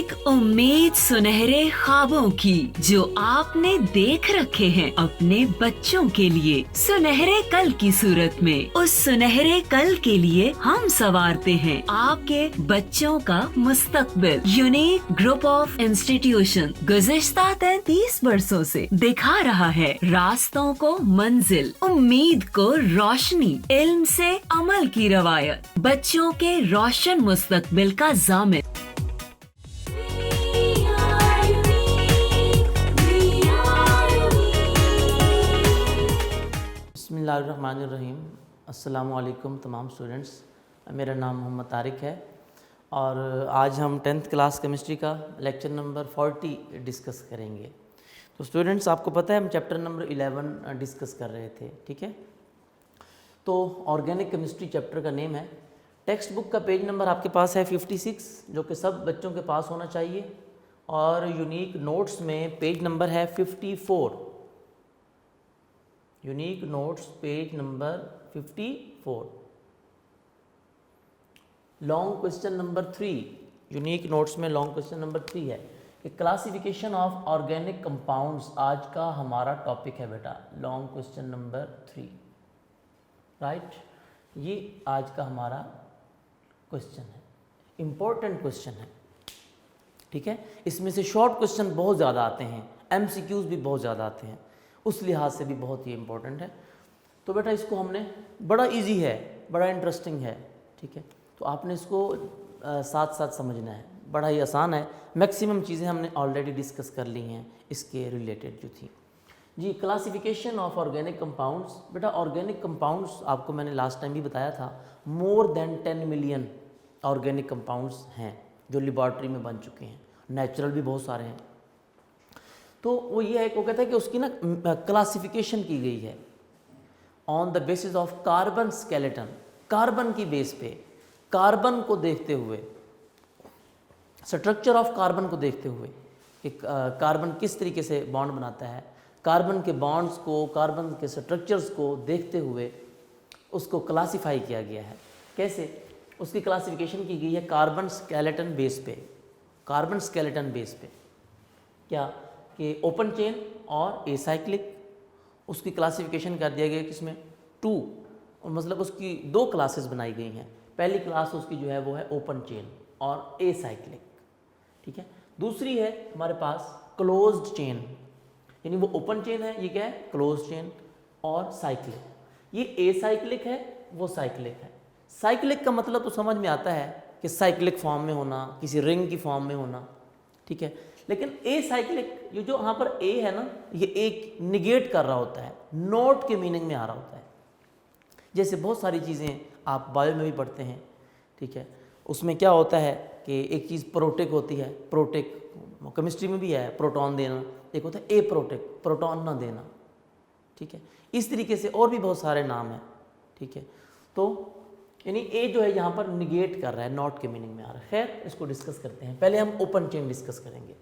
एक उम्मीद सुनहरे ख्वाबों की जो आपने देख रखे हैं अपने बच्चों के लिए, सुनहरे कल की सूरत में। उस सुनहरे कल के लिए हम संवारते हैं आपके बच्चों का मुस्तकबिल। यूनिक ग्रुप ऑफ इंस्टीट्यूशन गुज़िश्ता 33 वर्षों से दिखा रहा है रास्तों को मंजिल, उम्मीद को रोशनी, इल्म से अमल की रवायत, बच्चों के रोशन मुस्तकबिल का जामिन। बिस्मिल्लाहिर्रहमानिर्रहीम। अस्सलामु अलैकुम तमाम स्टूडेंट्स। मेरा नाम मोहम्मद तारिक है और आज हम 10th क्लास केमिस्ट्री का लेक्चर नंबर 40 डिस्कस करेंगे। तो स्टूडेंट्स, आपको पता है हम चैप्टर नंबर 11 डिस्कस कर रहे थे, ठीक है। तो ऑर्गेनिक केमिस्ट्री चैप्टर का नेम है। टेक्स्ट बुक का पेज नंबर आपके पास है 56, जो कि सब बच्चों के पास होना चाहिए, और यूनिक नोट्स में पेज नंबर है 54। Unique notes page number 54। Long question number 3, unique notes में लॉन्ग क्वेश्चन नंबर 3 है कि क्लासिफिकेशन ऑफ ऑर्गेनिक कंपाउंड्स आज का हमारा टॉपिक है बेटा। Long question number 3, right. ये आज का हमारा क्वेश्चन है, इम्पोर्टेंट क्वेश्चन है, ठीक है। इसमें से शॉर्ट क्वेश्चन बहुत ज़्यादा आते हैं, MCQs भी बहुत ज़्यादा आते हैं, उस लिहाज से भी बहुत ही इम्पोर्टेंट है। तो बेटा इसको हमने, बड़ा इजी है, बड़ा इंटरेस्टिंग है, ठीक है। तो आपने इसको साथ साथ समझना है, बड़ा ही आसान है। मैक्सिमम चीज़ें हमने ऑलरेडी डिस्कस कर ली हैं इसके रिलेटेड जो थी जी। क्लासिफिकेशन ऑफ ऑर्गेनिक कंपाउंड्स, बेटा ऑर्गेनिक कंपाउंड्स आपको मैंने लास्ट टाइम भी बताया था, more than 10 million organic compounds हैं जो लेबॉर्ट्री में बन चुके हैं। नेचुरल भी बहुत सारे हैं। तो वो ये है, वो कहता है कि उसकी ना क्लासिफिकेशन की गई है on the basis of carbon skeleton. Carbon की बेस पे, कार्बन को देखते हुए, स्ट्रक्चर ऑफ कार्बन को देखते हुए कि कार्बन किस तरीके से बॉन्ड बनाता है, कार्बन के बॉन्ड्स को, कार्बन के स्ट्रक्चर्स को देखते हुए उसको क्लासिफाई किया गया है। कैसे? उसकी क्लासिफिकेशन की गई है कार्बन स्केलेटन बेस पे। कार्बन स्केलेटन बेस पे क्या कि ओपन चेन और एसाइक्लिक, उसकी क्लासिफिकेशन कर दिया गया किसमें 2, और मतलब उसकी 2 क्लासेस बनाई गई हैं। पहली क्लास उसकी जो है वो है ओपन चेन और एसाइक्लिक, ठीक है। दूसरी है हमारे पास क्लोज्ड चेन, यानी वो ओपन चेन है, ये क्या है क्लोज्ड चेन, और साइक्लिक। ये एसाइक्लिक है, वो साइक्लिक है। साइक्लिक का मतलब तो समझ में आता है कि साइक्लिक फॉर्म में होना, किसी रिंग की फॉर्म में होना, ठीक है। लेकिन एसाइक्लिक, ये जो यहाँ पर ए है ना, ये एक निगेट कर रहा होता है, नॉट के मीनिंग में आ रहा होता है। जैसे बहुत सारी चीज़ें आप बायो में भी पढ़ते हैं, ठीक है। उसमें क्या होता है कि एक चीज़ प्रोटेक होती है, प्रोटेक केमिस्ट्री में भी है, प्रोटॉन देना। एक होता है ए प्रोटेक, प्रोटॉन ना देना, ठीक है। इस तरीके से और भी बहुत सारे नाम हैं, ठीक है। तो यानी ए जो है यहाँ पर निगेट कर रहा है, नॉट के मीनिंग में आ रहा है। खैर, इसको डिस्कस करते हैं। पहले हम ओपन चेन डिस्कस करेंगे।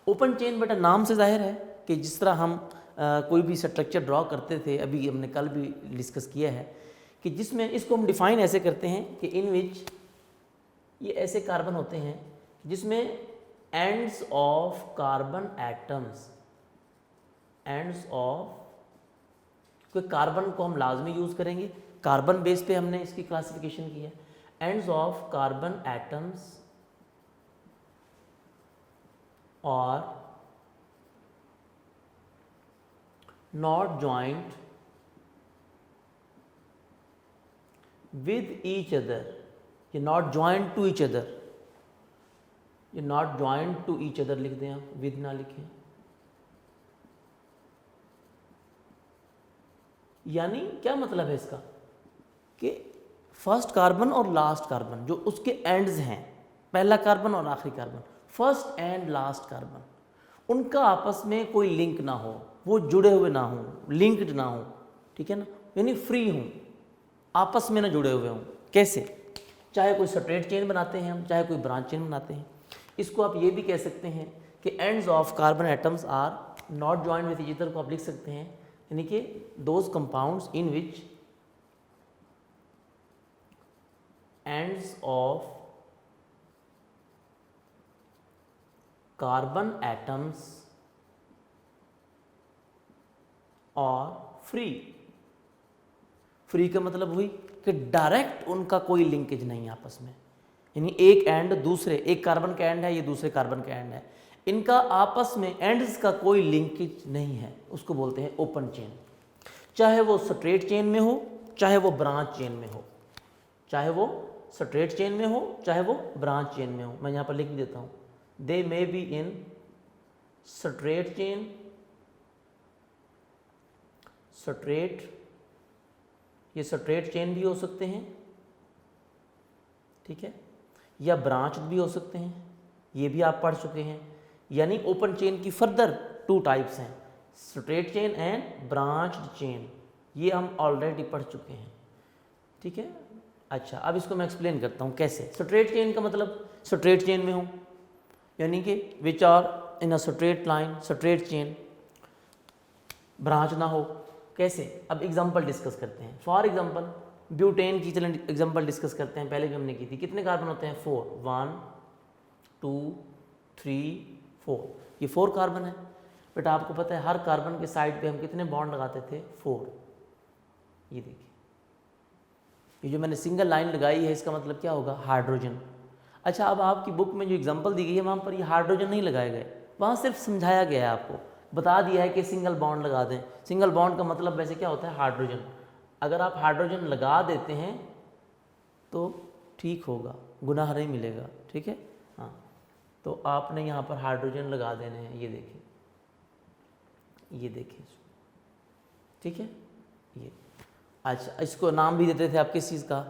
ओपन चेन बेटा नाम से जाहिर है कि जिस तरह हम कोई भी स्ट्रक्चर ड्रॉ करते थे, अभी हमने कल भी डिस्कस किया है, कि जिसमें इसको हम डिफाइन ऐसे करते हैं कि इन विच, ये ऐसे कार्बन होते हैं जिसमें ends of carbon atoms, ends of, कोई कार्बन को हम लाजमी यूज़ करेंगे, कार्बन बेस पे हमने इसकी क्लासिफिकेशन की है। Ends of carbon atoms are not joint with each other. ये not joint to each other, ये not joint to each other लिख दें आप, विद ना लिखें। यानी क्या मतलब है इसका कि फर्स्ट कार्बन और लास्ट कार्बन जो उसके एंड्स हैं, पहला कार्बन और आखिरी carbon, first and last carbon, उनका आपस में कोई लिंक ना हो, वो जुड़े हुए ना हो, लिंक्ड ना हो, ठीक है ना, यानी फ्री हों, आपस में ना जुड़े हुए हों। कैसे? चाहे कोई स्ट्रेट चेन बनाते हैं हम, चाहे कोई ब्रांच चेन बनाते हैं। इसको आप ये भी कह सकते हैं कि ends of carbon atoms are not joint with each other को आप लिख सकते हैं, यानी कि those compounds in which ends of carbon atoms और फ्री का मतलब हुई कि डायरेक्ट उनका कोई लिंकेज नहीं है आपस में, यानी एक एंड दूसरे, एक कार्बन का एंड है, ये दूसरे कार्बन का एंड है, इनका आपस में एंड्स का कोई लिंकेज नहीं है, उसको बोलते हैं ओपन चेन। चाहे वो स्ट्रेट चेन में हो, चाहे वो ब्रांच चेन में हो, चाहे वो स्ट्रेट चेन में हो, चाहे वो ब्रांच चेन में हो। मैं यहाँ पर लिख देता हूँ, they may be in straight chain, straight, ये स्ट्रेट चेन भी हो सकते हैं, ठीक है, या ब्रांच भी हो सकते हैं, ये भी आप पढ़ चुके हैं। यानी ओपन चेन की फर्दर 2 टाइप्स हैं, straight chain and branched chain, ये हम ऑलरेडी पढ़ चुके हैं, ठीक है। अच्छा, अब इसको मैं एक्सप्लेन करता हूँ कैसे। स्ट्रेट चेन का मतलब स्ट्रेट चेन में हूँ, यानी कि which are in a straight line, straight chain, branch ना हो। कैसे, अब एग्जांपल डिस्कस करते हैं। फॉर एग्जांपल ब्यूटेन की चलें एग्जांपल डिस्कस करते हैं, पहले भी हमने की थी। कितने कार्बन होते हैं? 4, 1 2 3 4, ये 4 कार्बन है। बेटा आपको पता है हर कार्बन के साइड पे हम कितने बॉन्ड लगाते थे? 4। ये देखिए, ये जो मैंने सिंगल लाइन लगाई है इसका मतलब क्या होगा? हाइड्रोजन। अच्छा, अब आपकी बुक में जो एग्जांपल दी गई है वहाँ पर ये हाइड्रोजन नहीं लगाए गए, वहाँ सिर्फ समझाया गया है, आपको बता दिया है कि सिंगल बॉन्ड लगा दें। सिंगल बॉन्ड का मतलब वैसे क्या होता है? हाइड्रोजन। अगर आप हाइड्रोजन लगा देते हैं तो ठीक होगा, गुनाह नहीं मिलेगा, ठीक है। हाँ, तो आपने यहाँ पर हाइड्रोजन लगा देने हैं, ये देखिए, ये देखिए, ठीक है, ये। अच्छा, इसको नाम भी देते थे आप किस चीज़ का?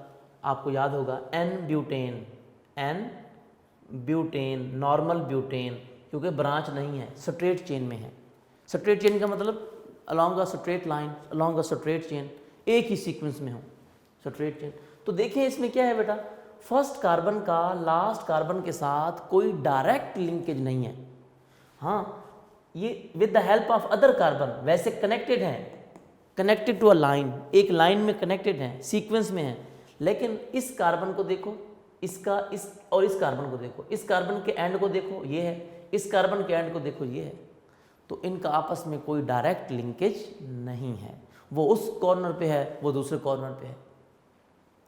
आपको याद होगा, n butane, n butane, normal butane, क्योंकि ब्रांच नहीं है, स्ट्रेट चेन में है। स्ट्रेट चेन का मतलब along a straight line, along a straight chain, एक ही सीक्वेंस में हो, स्ट्रेट चेन। तो देखिए इसमें क्या है बेटा, फर्स्ट कार्बन का लास्ट कार्बन के साथ कोई डायरेक्ट लिंकेज नहीं है। हाँ, ये with the help of other carbon वैसे कनेक्टेड हैं, कनेक्टेड टू अ लाइन, एक लाइन में कनेक्टेड हैं, सीक्वेंस में हैं, लेकिन इस कार्बन को देखो, इसका इस और इस कार्बन को देखो, इस कार्बन के एंड को देखो, ये है, इस कार्बन के एंड को देखो, ये है। तो इनका आपस में कोई डायरेक्ट लिंकेज नहीं है, वो उस कॉर्नर पे है, वो दूसरे कॉर्नर पे है,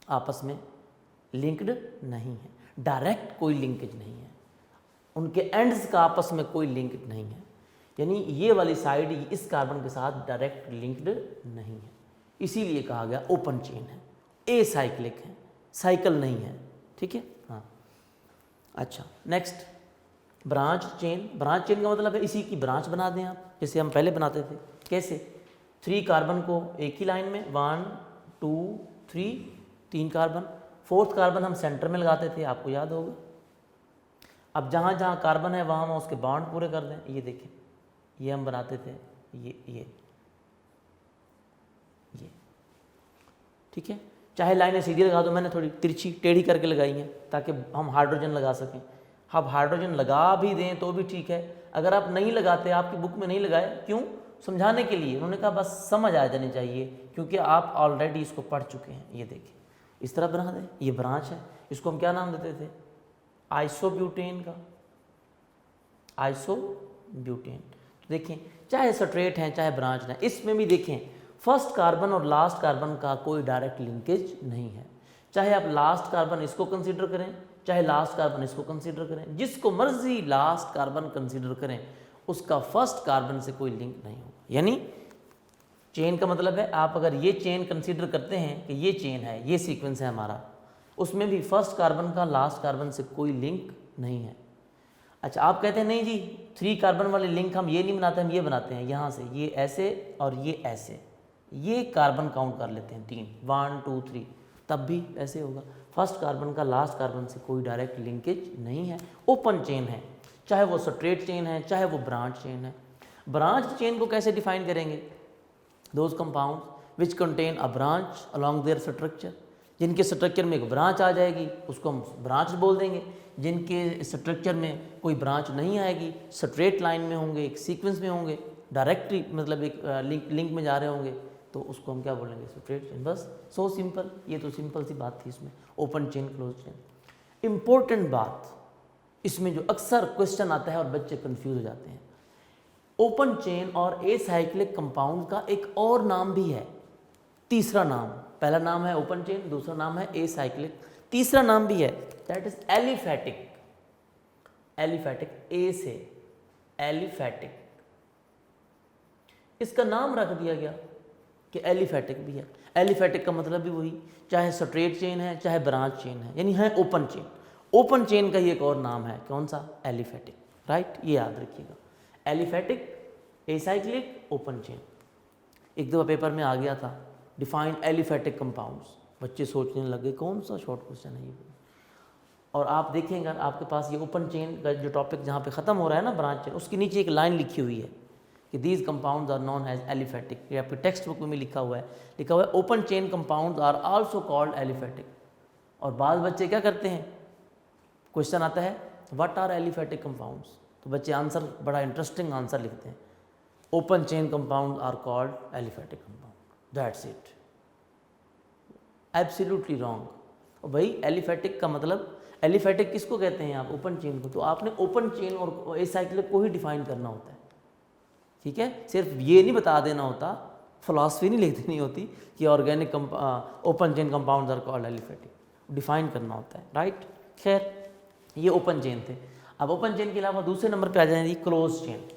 आपस में लिंक्ड नहीं है, डायरेक्ट कोई लिंकेज नहीं है, उनके एंड्स का आपस में कोई लिंक नहीं है। यानी ये वाली साइड इस कार्बन के साथ डायरेक्ट लिंक्ड नहीं है, इसीलिए कहा गया ओपन चेन है, ए साइक्लिक है, साइकिल नहीं है, ठीक है। हाँ, अच्छा, next branch chain. Branch chain का मतलब है इसी की ब्रांच बना दें आप, जैसे हम पहले बनाते थे। कैसे? 3 कार्बन को एक ही लाइन में, 1 2 3, 3 कार्बन, 4th कार्बन हम सेंटर में लगाते थे, आपको याद होगा। अब जहाँ जहाँ कार्बन है वहाँ हम उसके बॉन्ड पूरे कर दें। ये देखें, ये हम बनाते थे, ये ठीक है। चाहे लाइनें सीधी लगा दो, मैंने थोड़ी तिरछी टेढ़ी करके लगाई हैं ताकि हम हाइड्रोजन लगा सकें। अब हाइड्रोजन लगा भी दें तो भी ठीक है, अगर आप नहीं लगाते, आपकी बुक में नहीं लगाए, क्यों? समझाने के लिए, उन्होंने कहा बस समझ आ जानी चाहिए, क्योंकि आप ऑलरेडी इसको पढ़ चुके हैं। ये देखिए, इस तरह बना दें, ये ब्रांच है, इसको हम क्या नाम देते थे? आइसोब्यूटेन का, आइसोब्यूटेन। तो देखें, चाहे स्ट्रेट हैं चाहे ब्रांच हैं, इसमें भी देखें फर्स्ट कार्बन और लास्ट कार्बन का कोई डायरेक्ट लिंकेज नहीं है। चाहे आप लास्ट कार्बन इसको कंसीडर करें, चाहे लास्ट कार्बन इसको कंसीडर करें, जिसको मर्जी लास्ट कार्बन कंसीडर करें, उसका फर्स्ट कार्बन से कोई लिंक नहीं होगा। यानी चेन का मतलब है, आप अगर ये चेन कंसीडर करते हैं कि ये चेन है, ये सीक्वेंस है हमारा, उसमें भी फर्स्ट कार्बन का लास्ट कार्बन से कोई लिंक नहीं है। अच्छा, आप कहते हैं नहीं जी 3 कार्बन वाले लिंक हम ये नहीं बनाते, हम ये बनाते हैं, यहाँ से ये ऐसे और ये ऐसे, ये कार्बन काउंट कर लेते हैं 3, 1 2 3, तब भी ऐसे होगा। फर्स्ट कार्बन का लास्ट कार्बन से कोई डायरेक्ट लिंकेज नहीं है, ओपन चेन है, चाहे वो स्ट्रेट चेन है चाहे वो ब्रांच चेन है। ब्रांच चेन को कैसे डिफाइन करेंगे? Those compounds which contain a branch along there structure, जिनके स्ट्रक्चर में एक ब्रांच आ जाएगी उसको हम ब्रांच बोल देंगे, जिनके स्ट्रक्चर में कोई ब्रांच नहीं आएगी, स्ट्रेट लाइन में होंगे, एक सीक्वेंस में होंगे, डायरेक्टली मतलब एक लिंक में जा रहे होंगे, तो उसको हम क्या बोलेंगे? Straight chain. बस सो सिंपल, ये तो सिंपल सी बात थी इसमें, open chain close chain. Important बात, इसमें जो अक्सर क्वेश्चन आता है और बच्चे कंफ्यूज हो जाते हैं। ओपन चेन और एसाइक्लिक कंपाउंड का एक और नाम भी है, तीसरा नाम। पहला नाम है ओपन चेन, दूसरा नाम है एसाइक्लिक, तीसरा नाम भी है, दैट इज एलिफैटिक। एलिफैटिक, ए से एलिफैटिक, इसका नाम रख दिया गया कि एलिफैटिक भी है। एलिफैटिक का मतलब भी वही, चाहे स्ट्रेट चेन है चाहे ब्रांच चेन है, यानी है ओपन चेन। ओपन चेन का ही एक और नाम है, कौन सा? एलिफैटिक, राइट, ये याद रखिएगा। Aliphatic, acyclic, open chain. एक दो पेपर में आ गया था, डिफाइन एलिफैटिक कंपाउंड्स, बच्चे सोचने लगे कौन सा शॉर्ट क्वेश्चन है ये। और आप देखेंगे आपके पास ये ओपन चेन का जो टॉपिक जहाँ पे ख़त्म हो रहा है ना, ब्रांच चेन, उसके नीचे एक लाइन लिखी हुई है कि these compounds are known as aliphatic. ये आपके टेक्स्ट बुक में लिखा हुआ है open chain compounds are also called aliphatic. और बाद बच्चे क्या करते हैं, क्वेश्चन आता है व्हाट आर एलिफैटिक कंपाउंड्स, तो बच्चे आंसर, बड़ा इंटरेस्टिंग आंसर लिखते हैं, open chain compound are called aliphatic compound, that's it. Absolutely wrong. और भाई एलिफैटिक का मतलब, एलिफैटिक किसको कहते हैं आप? ओपन चेन को। तो आपने ओपन चेन और एसाइक्लिक को ही डिफाइन करना होता है, ठीक है। सिर्फ ये नहीं बता देना होता, फिलॉसफी नहीं लिख देनी होती कि organic open chain compounds are called aliphatic, define करना होता है, राइट। खैर, ये ओपन चेन थे। अब ओपन चेन के अलावा दूसरे नंबर पे आ जाएंगे क्लोज चेन।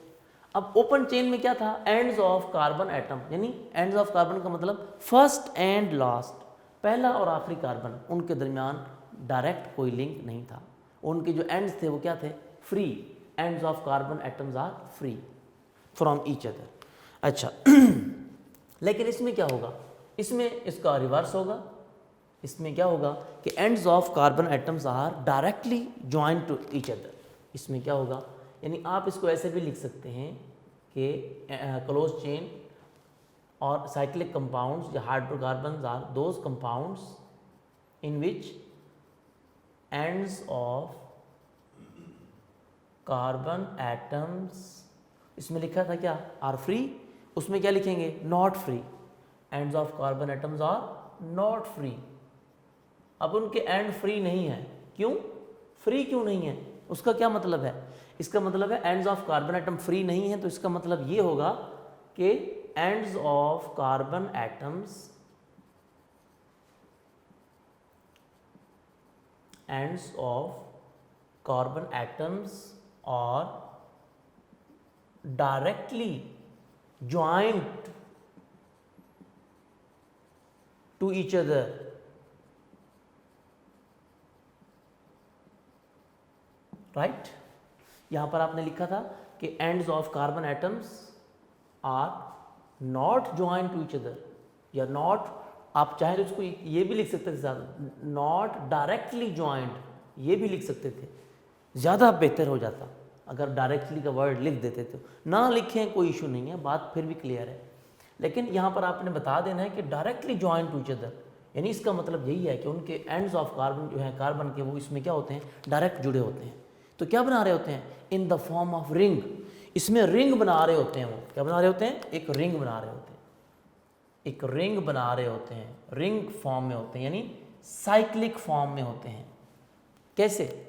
अब ओपन चेन में क्या था? एंड्स ऑफ कार्बन एटम, यानी एंड्स ऑफ कार्बन का मतलब फर्स्ट एंड लास्ट, पहला और आखिरी कार्बन, उनके दरमियान डायरेक्ट कोई लिंक नहीं था। उनके जो एंड्स थे वो क्या थे? Free. Ends of carbon atoms are free from each other. अच्छा लेकिन इसमें क्या होगा? इसमें इसका रिवर्स होगा। इसमें क्या होगा कि ends of carbon atoms are directly joint to each other. इसमें क्या होगा, यानी आप इसको ऐसे भी लिख सकते हैं कि क्लोज चेन और साइक्लिक कंपाउंड्स या hydrocarbons are those compounds in which ends of carbon atoms, इसमें लिखा था क्या? Are free. उसमें क्या लिखेंगे? Not free. Ends of carbon atoms are not free. अब उनके एंड फ्री नहीं है। क्यों फ्री क्यों नहीं है? उसका क्या मतलब है? इसका मतलब है ends of carbon atom free नहीं है, तो इसका मतलब ये होगा कि ends of carbon atoms, ends of carbon atoms और directly joined to each other, right? यहां पर आपने लिखा था कि ends of carbon atoms are not joined to each other, या not, आप चाहे तो इसको ये भी लिख सकते थे साथ, not directly joined, ये भी लिख सकते थे, ज़्यादा बेहतर हो जाता अगर डायरेक्टली का वर्ड लिख देते। तो ना लिखें कोई इशू नहीं है, बात फिर भी क्लियर है। लेकिन यहाँ पर आपने बता देना है कि directly join to each other, यानी इसका मतलब यही है कि उनके एंड्स ऑफ कार्बन जो है कार्बन के, वो इसमें क्या होते हैं? डायरेक्ट जुड़े होते हैं। तो क्या बना रहे होते हैं? In the form of ring. इसमें रिंग बना रहे होते हैं। वो क्या बना रहे होते हैं? एक रिंग बना रहे होते हैं, एक रिंग बना रहे होते हैं, रिंग फॉर्म में होते हैं, यानी साइक्लिक फॉर्म में होते हैं। कैसे?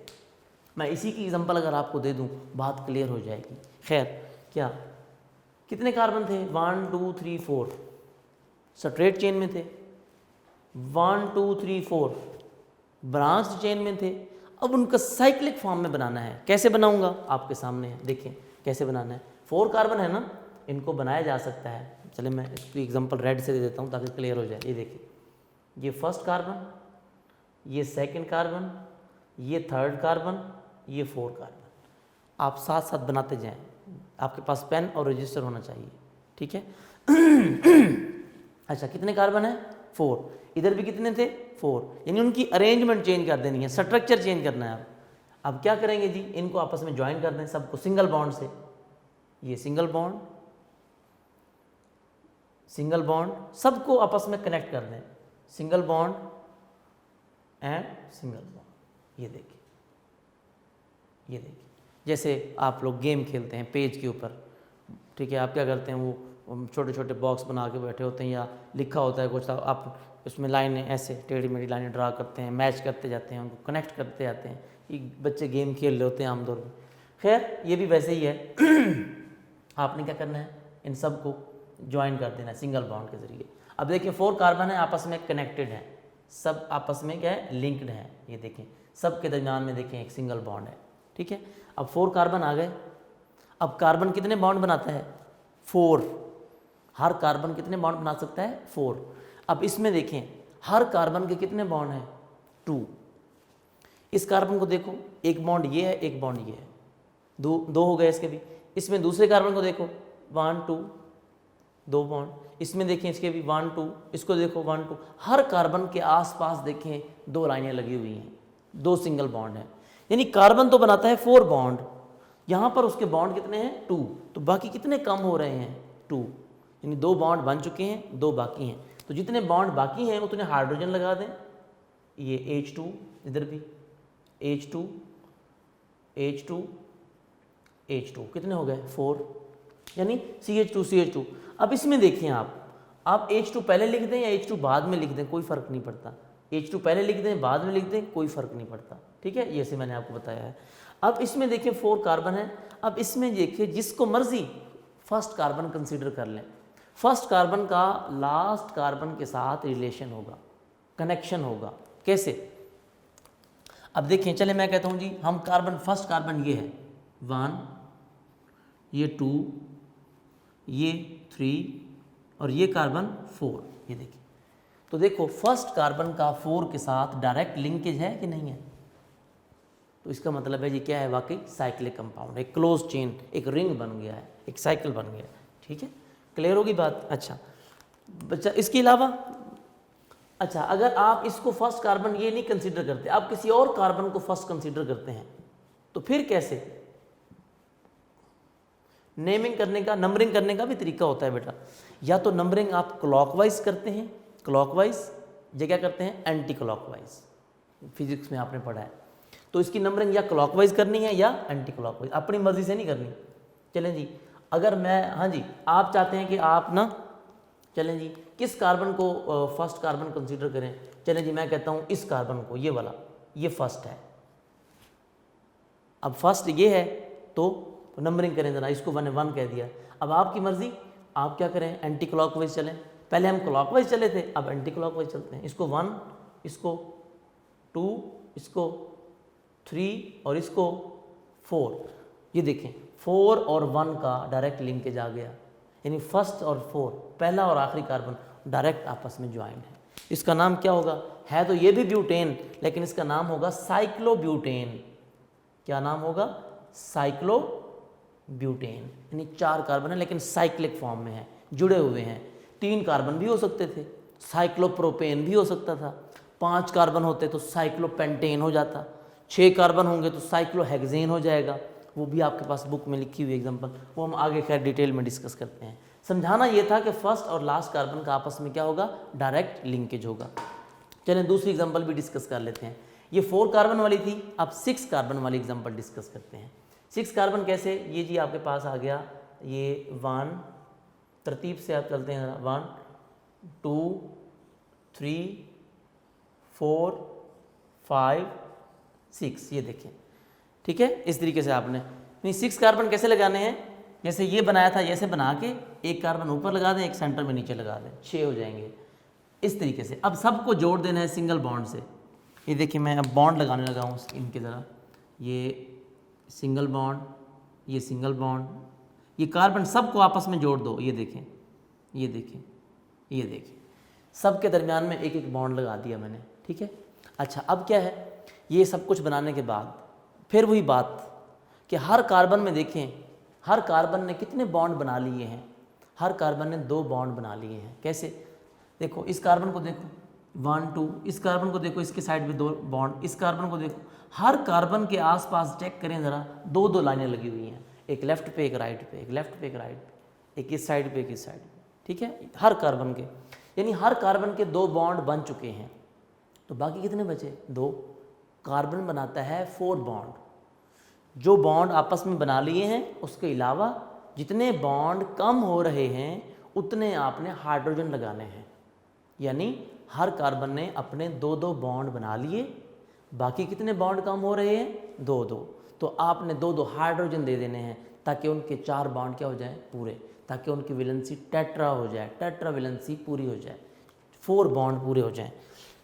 मैं इसी की एग्जांपल अगर आपको दे दूं, बात क्लियर हो जाएगी। खैर, क्या कितने कार्बन थे? 1 2 3 4 स्ट्रेट चेन में थे, 1 2 3 4 ब्रांच चेन में थे। अब उनका साइक्लिक फॉर्म में बनाना है। कैसे बनाऊंगा? आपके सामने है, देखिए कैसे बनाना है। 4 कार्बन है ना, इनको बनाया जा सकता है। चले मैं इसकी एग्जांपल रेड से दे देता हूँ ताकि क्लियर हो जाए। ये देखिए, ये फर्स्ट कार्बन, ये सेकंड कार्बन, ये थर्ड कार्बन, ये 4 कार्बन। आप साथ साथ बनाते जाएं। आपके पास पेन और रजिस्टर होना चाहिए, ठीक है। अच्छा, कितने कार्बन है? 4। इधर भी कितने थे? 4। यानी उनकी अरेंजमेंट चेंज कर देनी है, स्ट्रक्चर चेंज करना है। अब क्या करेंगे जी? इनको आपस में ज्वाइन कर दें सबको सिंगल बॉन्ड से। ये सिंगल बॉन्ड, सिंगल बॉन्ड, सबको आपस में कनेक्ट कर दें। Single bond and single bond. ये देखिए, ये देखिए, जैसे आप लोग गेम खेलते हैं पेज के ऊपर, ठीक है। आप क्या करते हैं? वो छोटे छोटे बॉक्स बना के बैठे होते हैं, या लिखा होता है कुछ, आप उसमें लाइनें ऐसे टेढ़ी मेढ़ी लाइनें ड्रा करते हैं, मैच करते जाते हैं, उनको कनेक्ट करते जाते हैं। ये बच्चे गेम खेल रहे होते हैं आमतौर पर। खैर ये भी वैसे ही है। आपने क्या करना है, इन सब को ज्वाइन कर देना है सिंगल बॉन्ड के जरिए। अब देखिए 4 कार्बन है, आपस में कनेक्टेड है, सब आपस में क्या है, लिंक्ड है। ये देखें सब के दरमियान में देखें एक सिंगल बॉन्ड है, ठीक है। अब 4 कार्बन आ गए। अब कार्बन कितने बॉन्ड बनाता है, 4। हर कार्बन कितने बॉन्ड बना सकता है, 4। अब इसमें देखें हर कार्बन के कितने बॉन्ड हैं, 2। इस कार्बन को देखो, एक बॉन्ड ये है, एक बॉन्ड ये है, दो हो गए इसके भी। इसमें दूसरे कार्बन को देखो 1 2, 2 बॉन्ड। इसमें देखें इसके भी 1 2, इसको देखो 1 2। हर कार्बन के आसपास देखें 2 लाइनें लगी हुई हैं, 2 सिंगल बॉन्ड हैं। यानी कार्बन तो बनाता है 4 बॉन्ड, यहाँ पर उसके बॉन्ड कितने हैं, 2। तो बाकी कितने कम हो रहे हैं, 2। यानी 2 बॉन्ड बन चुके हैं, 2 बाकी हैं। तो जितने बॉन्ड बाकी हैं उतने हाइड्रोजन लगा दें। ये H2, इधर भी H2 H2 H2, कितने हो गए, 4। यानी CH2 CH2। अब इसमें देखिए आप H2 पहले लिख दें या H2 बाद में लिख दें, कोई फ़र्क नहीं पड़ता। H2 पहले लिख दें, बाद में लिख दें, कोई फ़र्क नहीं पड़ता, ठीक है। ये से मैंने आपको बताया है। अब इसमें देखिए 4 कार्बन है। अब इसमें देखिए जिसको मर्जी फर्स्ट कार्बन कंसीडर कर लें। फर्स्ट कार्बन का लास्ट कार्बन के साथ रिलेशन होगा, कनेक्शन होगा। कैसे, अब देखें, चले मैं कहता हूँ जी हम कार्बन, फर्स्ट कार्बन ये है 1, ये 2, ये 3 और ये कार्बन 4। ये देखिए, तो देखो फर्स्ट कार्बन का 4 के साथ डायरेक्ट लिंकेज है कि नहीं है। तो इसका मतलब है जी क्या है, वाकई साइक्लिक कंपाउंड, एक क्लोज चेन, एक रिंग बन गया है, एक साइकिल बन गया है, ठीक है। क्लियर होगी बात। अच्छा बच्चा, इसके अलावा अच्छा, अगर आप इसको फर्स्ट कार्बन ये नहीं कंसीडर करते, आप किसी और कार्बन को फर्स्ट कंसीडर करते हैं, तो फिर कैसे। नेमिंग करने का, नंबरिंग करने का भी तरीका होता है बेटा। या तो नंबरिंग आप क्लॉकवाइज करते हैं, क्लॉकवाइज, या क्या करते हैं, एंटी क्लॉकवाइज। फिजिक्स में आपने पढ़ा है। तो इसकी नंबरिंग या क्लॉकवाइज करनी है या एंटी क्लॉकवाइज, अपनी मर्जी से नहीं करनी। चलें जी, अगर मैं, हाँ जी, आप चाहते हैं कि आप ना, चलें जी, किस कार्बन को फर्स्ट कार्बन कंसीडर करें। चलें जी, मैं कहता हूँ इस कार्बन को, ये वाला, ये फर्स्ट है। अब फर्स्ट ये है तो नंबरिंग करें ज़रा, इसको 1 1 कह दिया। अब आपकी मर्जी, आप क्या करें, एंटी क्लॉकवाइज चलें। पहले हम क्लॉकवाइज चले थे, अब एंटी क्लॉकवाइज चलते हैं। इसको 1, इसको 2, इसको 3 और इसको 4। ये देखें 4 और 1 का डायरेक्ट लिंकेज आ गया, यानी फर्स्ट और 4, पहला और आखिरी कार्बन डायरेक्ट आपस में ज्वाइन है। इसका नाम क्या होगा, है तो ये भी ब्यूटेन, लेकिन इसका नाम होगा साइक्लोब्यूटेन। क्या नाम होगा, साइक्लोब्यूटेन। यानी 4 कार्बन है लेकिन साइक्लिक फॉर्म में है, जुड़े हुए हैं। 3 कार्बन भी हो सकते थे, साइक्लोप्रोपेन भी हो सकता था। 5 कार्बन होते तो साइक्लोपेंटेन हो जाता। 6 कार्बन होंगे तो साइक्लोहेक्सेन हो जाएगा। वो भी आपके पास बुक में लिखी हुई एग्जांपल, वो हम आगे खैर डिटेल में डिस्कस करते हैं। समझाना ये था कि फर्स्ट और लास्ट कार्बन का आपस में क्या होगा, डायरेक्ट लिंकेज होगा। चलें दूसरी एग्जांपल भी डिस्कस कर लेते हैं। ये 4 कार्बन वाली थी, अब 6 कार्बन वाली एग्जांपल डिस्कस करते हैं। 6 कार्बन कैसे, ये जी आपके पास आ गया, ये 1, तरतीब से आप चलते हैं, 1 2 3 4 5 6, ये देखें, ठीक है। इस तरीके से आपने 6 कार्बन कैसे लगाने हैं, जैसे ये बनाया था, जैसे बना के एक कार्बन ऊपर लगा दें, एक सेंटर में नीचे लगा दें, 6 हो जाएंगे इस तरीके से। अब सबको जोड़ देना है सिंगल बॉन्ड से। ये देखिए मैं अब बॉन्ड लगाने लगा हूँ इनके, ज़रा ये सिंगल बॉन्ड, ये सिंगल बॉन्ड, ये कार्बन सबको आपस में जोड़ दो। ये देखें, ये देखें, ये देखें, सब के दरमियान में एक एक बॉन्ड लगा दिया मैंने, ठीक है। अच्छा अब क्या है, ये सब कुछ बनाने के बाद फिर वही बात कि हर कार्बन में देखें, हर कार्बन ने कितने बॉन्ड बना लिए हैं, हर कार्बन ने 2 बॉन्ड बना लिए हैं। कैसे, देखो इस कार्बन को देखो 1 2, इस कार्बन को देखो, इसके साइड में 2 बॉन्ड, इस कार्बन को देखो, हर कार्बन के आसपास चेक करें ज़रा, 2 लाइनें लगी हुई हैं, एक लेफ्ट पे एक राइट पे, एक लेफ्ट पे एक राइट पे, एक इस साइड पे एक इस साइड पे, ठीक है, हर कार्बन के। यानी हर कार्बन के 2 बॉन्ड बन चुके हैं। तो बाकी कितने बचे, 2। कार्बन बनाता है 4 बॉन्ड। जो बॉन्ड आपस में बना लिए हैं उसके अलावा जितने बॉन्ड कम हो रहे हैं उतने आपने हाइड्रोजन लगाने हैं। यानी हर कार्बन ने अपने 2 बॉन्ड बना लिए, बाकी कितने बॉन्ड काम हो रहे हैं? 2-2। तो आपने 2-2 हाइड्रोजन दे देने हैं ताकि उनके 4 बॉन्ड क्या हो जाए? पूरे, ताकि उनकी वैलेंसी टेट्रा हो जाए, टेट्रा वैलेंसी पूरी हो जाए, 4 बॉन्ड पूरे हो जाएं।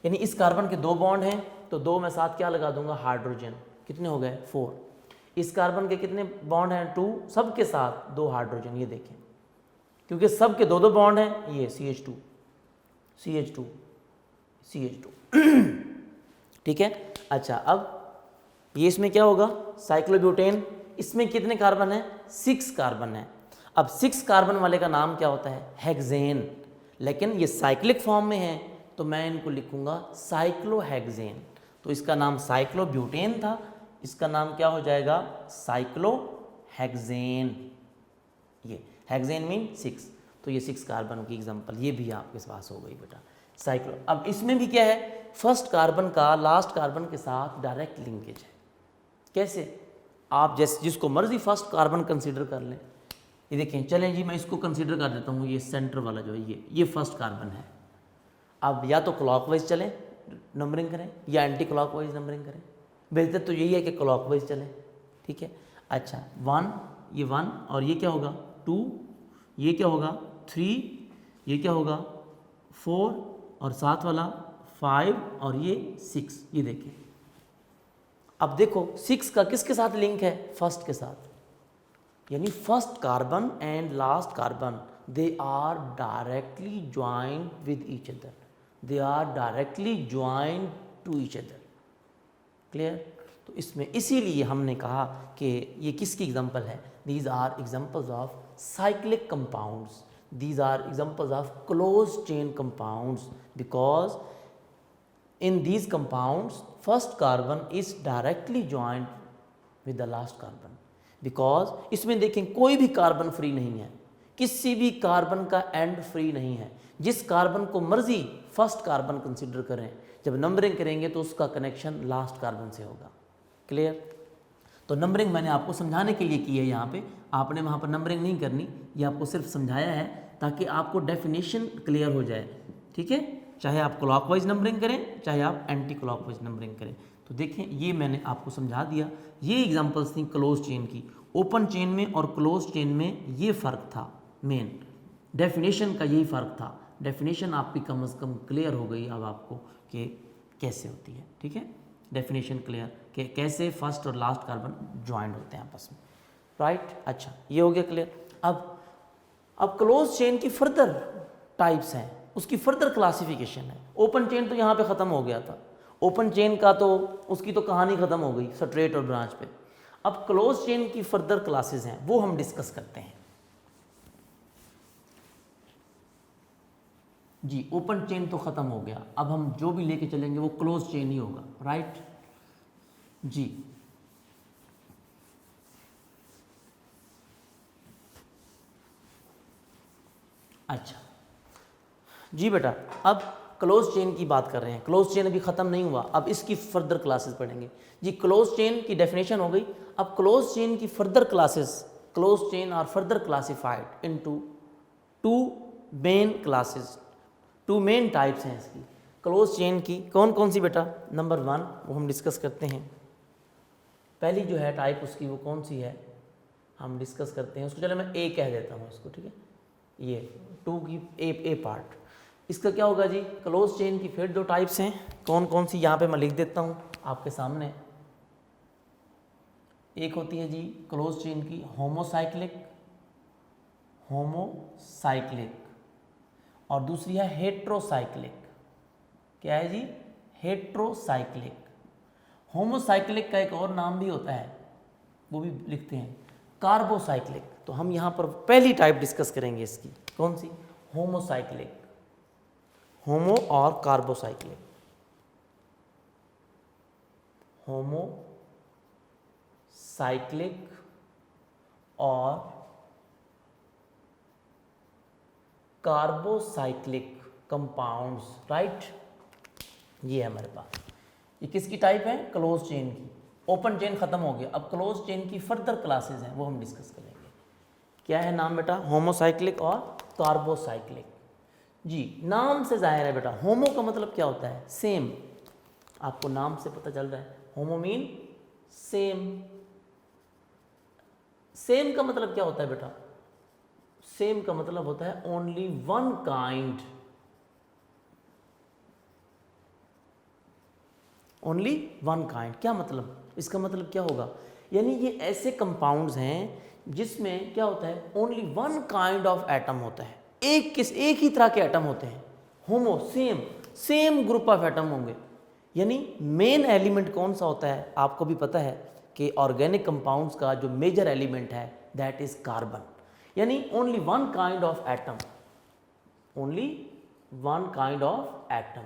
यानी इस कार्बन के 2 बॉन्ड हैं तो 2 में साथ क्या लगा दूंगा? हाइड्रोजन। कितने हो गए? 4। इस कार्बन के कितने बॉन्ड हैं? 2। सबके साथ 2 हाइड्रोजन, ये देखें, क्योंकि सबके 2-2 बॉन्ड हैं। ये CH2 CH2 CH2 ठीक है। अच्छा, अब ये इसमें क्या होगा? साइक्लोब्यूटेन। इसमें कितने कार्बन है? 6 कार्बन है। अब 6 कार्बन वाले का नाम क्या होता है? हेक्सेन। लेकिन ये साइक्लिक फॉर्म में है तो मैं इनको लिखूंगा साइक्लोहेक्सेन। तो इसका नाम साइक्लोब्यूटेन था, इसका नाम क्या हो जाएगा? साइक्लोहेक्सेन। ये हेक्सेन मीन 6, तो ये 6 कार्बन की एग्जांपल ये भी आपके पास हो गई बेटा, साइक्लो। अब इसमें भी क्या है? फर्स्ट कार्बन का लास्ट कार्बन के साथ डायरेक्ट लिंकेज है। कैसे? आप जिसको मर्जी फर्स्ट कार्बन कंसीडर कर लें। ये देखें, चलें जी, मैं इसको कंसीडर कर देता हूँ, ये सेंटर वाला जो है ये फर्स्ट कार्बन है। अब या तो क्लॉकवाइज चलें, नंबरिंग करें, या एंटी क्लॉकवाइज नंबरिंग करें। बेहतर तो यही है कि क्लॉकवाइज चलें, ठीक है। अच्छा, 1, ये 1, और ये क्या होगा? 2, ये क्या होगा? 3, ये क्या होगा? 4, और साथ वाला 5, और ये 6। ये देखिए, अब देखो 6 का किसके साथ लिंक है? फर्स्ट के साथ। यानी first carbon and last carbon they are directly joint with each other, they are directly joint to each other. Clear? तो इसमें इसीलिए हमने कहा कि ये किसकी एग्जांपल है? These are examples of cyclic compounds, these are examples of closed chain compounds, because in these compounds first carbon is directly joined with the last carbon, because इसमें देखें कोई भी कार्बन फ्री नहीं है, किसी भी कार्बन का एंड फ्री नहीं है। जिस कार्बन को मर्जी फर्स्ट कार्बन कंसिडर करें, जब नंबरिंग करेंगे तो उसका कनेक्शन लास्ट कार्बन से होगा। क्लियर? तो नंबरिंग मैंने आपको समझाने के लिए की है, यहाँ पे आपने वहाँ पर नंबरिंग नहीं करनी, ये आपको सिर्फ समझाया है ताकि आपको डेफिनेशन क्लियर हो जाए, ठीक है। चाहे आप क्लॉकवाइज नंबरिंग करें, चाहे आप एंटी क्लॉकवाइज नंबरिंग करें। तो देखें, ये मैंने आपको समझा दिया। ये एग्जांपल्स थी क्लोज चेन की। ओपन चेन में और क्लोज चेन में ये फ़र्क था, मेन डेफिनेशन का यही फ़र्क था। डेफिनेशन आपकी कम से कम क्लियर हो गई अब आपको कि कैसे होती है, ठीक है। डेफिनेशन क्लियर कि कैसे फर्स्ट और लास्ट कार्बन ज्वाइंट होते हैं आपस में, राइट। अच्छा, ये हो गया क्लियर। अब क्लोज चेन की फर्दर टाइप्स हैं, उसकी फर्दर क्लासिफिकेशन है। ओपन चेन तो यहाँ पे ख़त्म हो गया था, ओपन चेन का तो उसकी तो कहानी ख़त्म हो गई स्ट्रेट और ब्रांच पे। अब क्लोज चेन की फर्दर क्लासेस हैं, वो हम डिस्कस करते हैं जी। ओपन चेन तो ख़त्म हो गया, अब हम जो भी लेके चलेंगे वो क्लोज चेन ही होगा, राइट जी। अच्छा जी बेटा, अब क्लोज चेन की बात कर रहे हैं। क्लोज चेन अभी ख़त्म नहीं हुआ, अब इसकी फर्दर क्लासेस पढ़ेंगे जी। क्लोज चेन की डेफिनेशन हो गई। अब क्लोज चेन की further classes, close chain are further classified into 2 main classes, 2 main types हैं इसकी। क्लोज चेन की कौन कौन सी बेटा? नंबर 1 वो हम डिस्कस करते हैं। पहली जो है टाइप उसकी वो कौन सी है हम डिस्कस करते हैं उसको। चलो मैं ए कह देता हूँ इसको, ठीक है। ये 2 की ए पार्ट, इसका क्या होगा जी? क्लोज चेन की फिर 2 टाइप्स हैं, कौन कौन सी यहाँ पे मैं लिख देता हूँ आपके सामने। एक होती है जी क्लोज चेन की होमोसाइक्लिक, और दूसरी है हेट्रोसाइक्लिक। क्या है जी? हेट्रोसाइक्लिक। होमोसाइक्लिक का एक और नाम भी होता है, वो भी लिखते हैं कार्बोसाइक्लिक। तो हम यहाँ पर पहली टाइप डिस्कस करेंगे इसकी, कौन सी? होमोसाइक्लिक, होमो और कार्बोसाइक्लिक। होमोसाइक्लिक और कार्बोसाइक्लिक कंपाउंड्स, राइट। ये है हमारे पास। ये किसकी टाइप है? क्लोज चेन की। ओपन चेन खत्म हो गया, अब क्लोज चेन की फर्दर क्लासेस हैं, वो हम डिस्कस करेंगे। क्या है नाम बेटा? होमोसाइक्लिक और कार्बोसाइक्लिक जी। नाम से जाहिर है बेटा, होमो का मतलब क्या होता है? सेम। आपको नाम से पता चल रहा है, होमो मीन सेम। सेम का मतलब क्या होता है बेटा? सेम का मतलब होता है only one kind, only one kind. क्या मतलब? इसका मतलब क्या होगा? यानी ये ऐसे कंपाउंड्स हैं जिसमें क्या होता है, only one kind of atom होता है, एक ही तरह के एटम होते हैं। होमो सेम ग्रुप ऑफ एटम होंगे। यानी मेन एलिमेंट कौन सा होता है? आपको भी पता है कि ऑर्गेनिक कंपाउंड्स का जो मेजर एलिमेंट है दैट इज कार्बन। यानी only one kind of atom, only one kind of atom,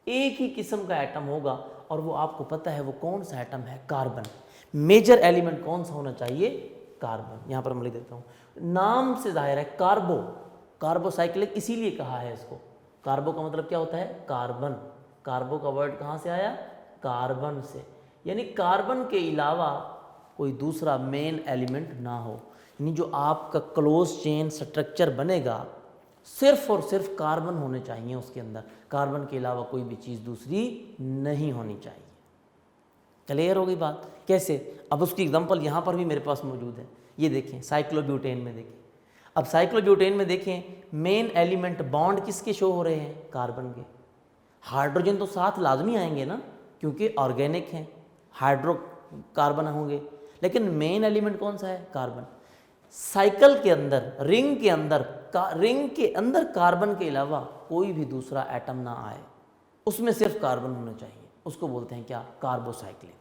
एक ही किस्म का एटम होगा और वो आपको पता है वो कौन सा एटम है, कार्बन। मेजर एलिमेंट कौन सा होना चाहिए? कार्बन। यहाँ पर मैं लिख देता हूँ, नाम से जाहिर है कार्बो, कार्बोसाइक्लिक इसीलिए कहा है इसको। कार्बो का मतलब क्या होता है? कार्बन। कार्बो का वर्ड कहाँ से आया? कार्बन से। यानी कार्बन के अलावा कोई दूसरा मेन एलिमेंट ना हो, यानी जो आपका क्लोज चेन स्ट्रक्चर बनेगा सिर्फ और सिर्फ कार्बन होने चाहिए उसके अंदर, कार्बन के अलावा कोई भी चीज़ दूसरी नहीं होनी चाहिए। क्लियर हो गई बात? कैसे? अब उसकी एग्जांपल यहाँ पर भी मेरे पास मौजूद है। ये देखें साइक्लोब्यूटेन में देखें। अब साइक्लोब्यूटेन में देखें मेन एलिमेंट बॉन्ड किसके शो हो रहे हैं? कार्बन के। हाइड्रोजन तो साथ लाजमी आएंगे ना, क्योंकि ऑर्गेनिक हैं, हाइड्रोकार्बन होंगे, लेकिन मेन एलिमेंट कौन सा है? कार्बन। साइकिल के अंदर, रिंग के अंदर कार्बन के अलावा कोई भी दूसरा एटम ना आए, उसमें सिर्फ कार्बन होना चाहिए। उसको बोलते हैं क्या? Carbocyclic,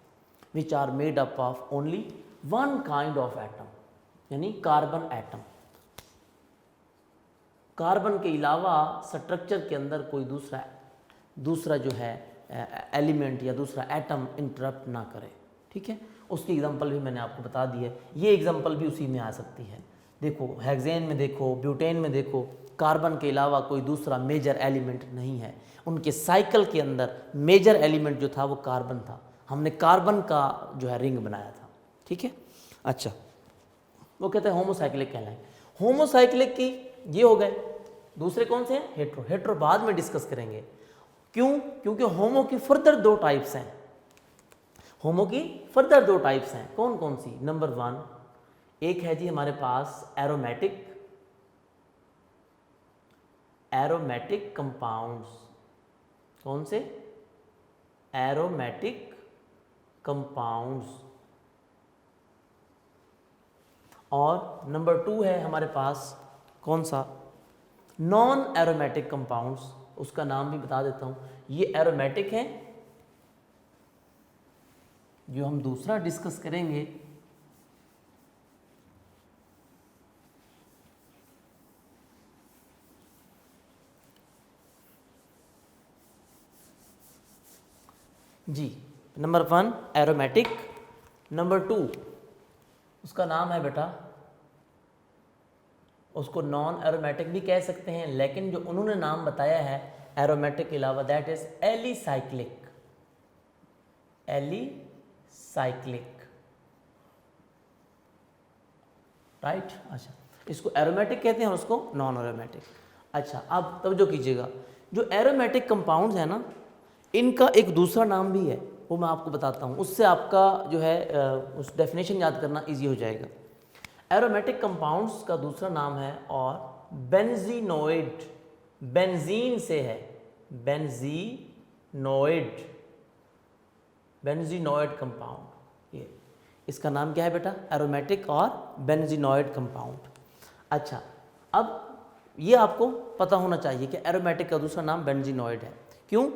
which are made up of only one kind of atom, यानी कार्बन एटम। कार्बन के अलावा स्ट्रक्चर के अंदर कोई दूसरा जो है एलिमेंट या दूसरा एटम इंटरप्ट ना करे। ठीक है, उसकी एग्जांपल भी मैंने आपको बता दी है। ये एग्जांपल भी उसी में आ सकती है। देखो हेक्सेन में देखो, ब्यूटेन में देखो, कार्बन के अलावा कोई दूसरा मेजर एलिमेंट नहीं है। उनके साइकिल के अंदर मेजर एलिमेंट जो था वो कार्बन था। हमने कार्बन का जो है रिंग बनाया था। ठीक है, अच्छा, वो कहते हैं होमोसाइक्लिक कहलाएंगे। होमोसाइक्लिक की ये हो गए। दूसरे कौन से हैं? हेट्रो। हेट्रो बाद में डिस्कस करेंगे। क्यों? क्योंकि होमो की फर्दर दो टाइप्स हैं। होमो की फर्दर दो टाइप्स हैं। कौन कौन सी? नंबर 1, एक है जी हमारे पास एरोमेटिक कंपाउंड्स। कौन से? Aromatic compounds. और नंबर 2 है हमारे पास कौन सा? Non aromatic compounds. उसका नाम भी बता देता हूं। ये एरोमेटिक है, जो हम दूसरा डिस्कस करेंगे जी। नंबर 1 एरोमेटिक, नंबर 2 उसका नाम है बेटा, उसको नॉन एरोमेटिक भी कह सकते हैं, लेकिन जो उन्होंने नाम बताया है एरोमेटिक के अलावा that is alicyclic. Alicyclic, right. अच्छा, इसको एरोमेटिक कहते हैं और उसको नॉन एरोमेटिक। अच्छा, अब तवज्जो कीजिएगा, जो एरोमेटिक कंपाउंड्स है ना, इनका एक दूसरा नाम भी है, वो मैं आपको बताता हूँ। उससे आपका जो है उस डेफिनेशन याद करना इजी हो जाएगा। एरोमेटिक कंपाउंड्स का दूसरा नाम है और बेंजीनोइड। बेंजीन से है, बेंजीनोइड कंपाउंड। ये इसका नाम क्या है बेटा? एरोमेटिक और बेंजीनोइड कंपाउंड। अच्छा, अब ये आपको पता होना चाहिए कि एरोमेटिक का दूसरा नाम बेंजीनोइड है। क्यों?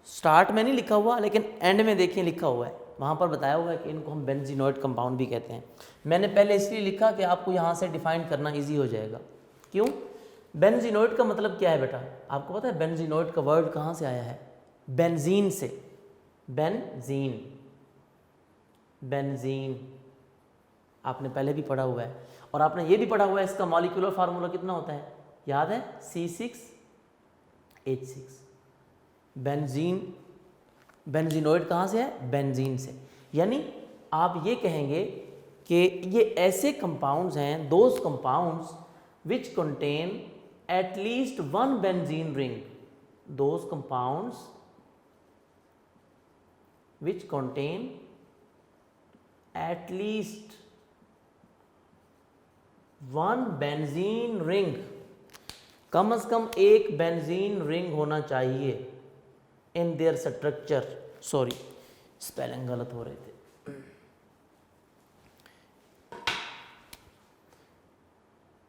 स्टार्ट में नहीं लिखा हुआ, लेकिन एंड में देखिए लिखा हुआ है, वहाँ पर बताया हुआ है कि इनको हम बेंजीनोइड कंपाउंड भी कहते हैं। मैंने पहले इसलिए लिखा कि आपको यहाँ से डिफाइन करना इजी हो जाएगा। क्यों? बेंजीनोइड का मतलब क्या है बेटा? आपको पता है बेंजीनोइड का वर्ड कहाँ से आया है? बेंजीन से। बेंजीन आपने पहले भी पढ़ा हुआ है, और आपने ये भी पढ़ा हुआ है इसका मॉलिक्यूलर फार्मूला कितना होता है, याद है? C6H6। बेंजीनोइड कहाँ से है? बेंजीन से। यानी आप ये कहेंगे कि ये ऐसे कंपाउंड्स हैं, those compounds which contain at least one benzene ring. Those compounds which contain at least one benzene ring, कम से कम एक बेंजीन रिंग होना चाहिए in their structure. Sorry spelling गलत हो रहे थे,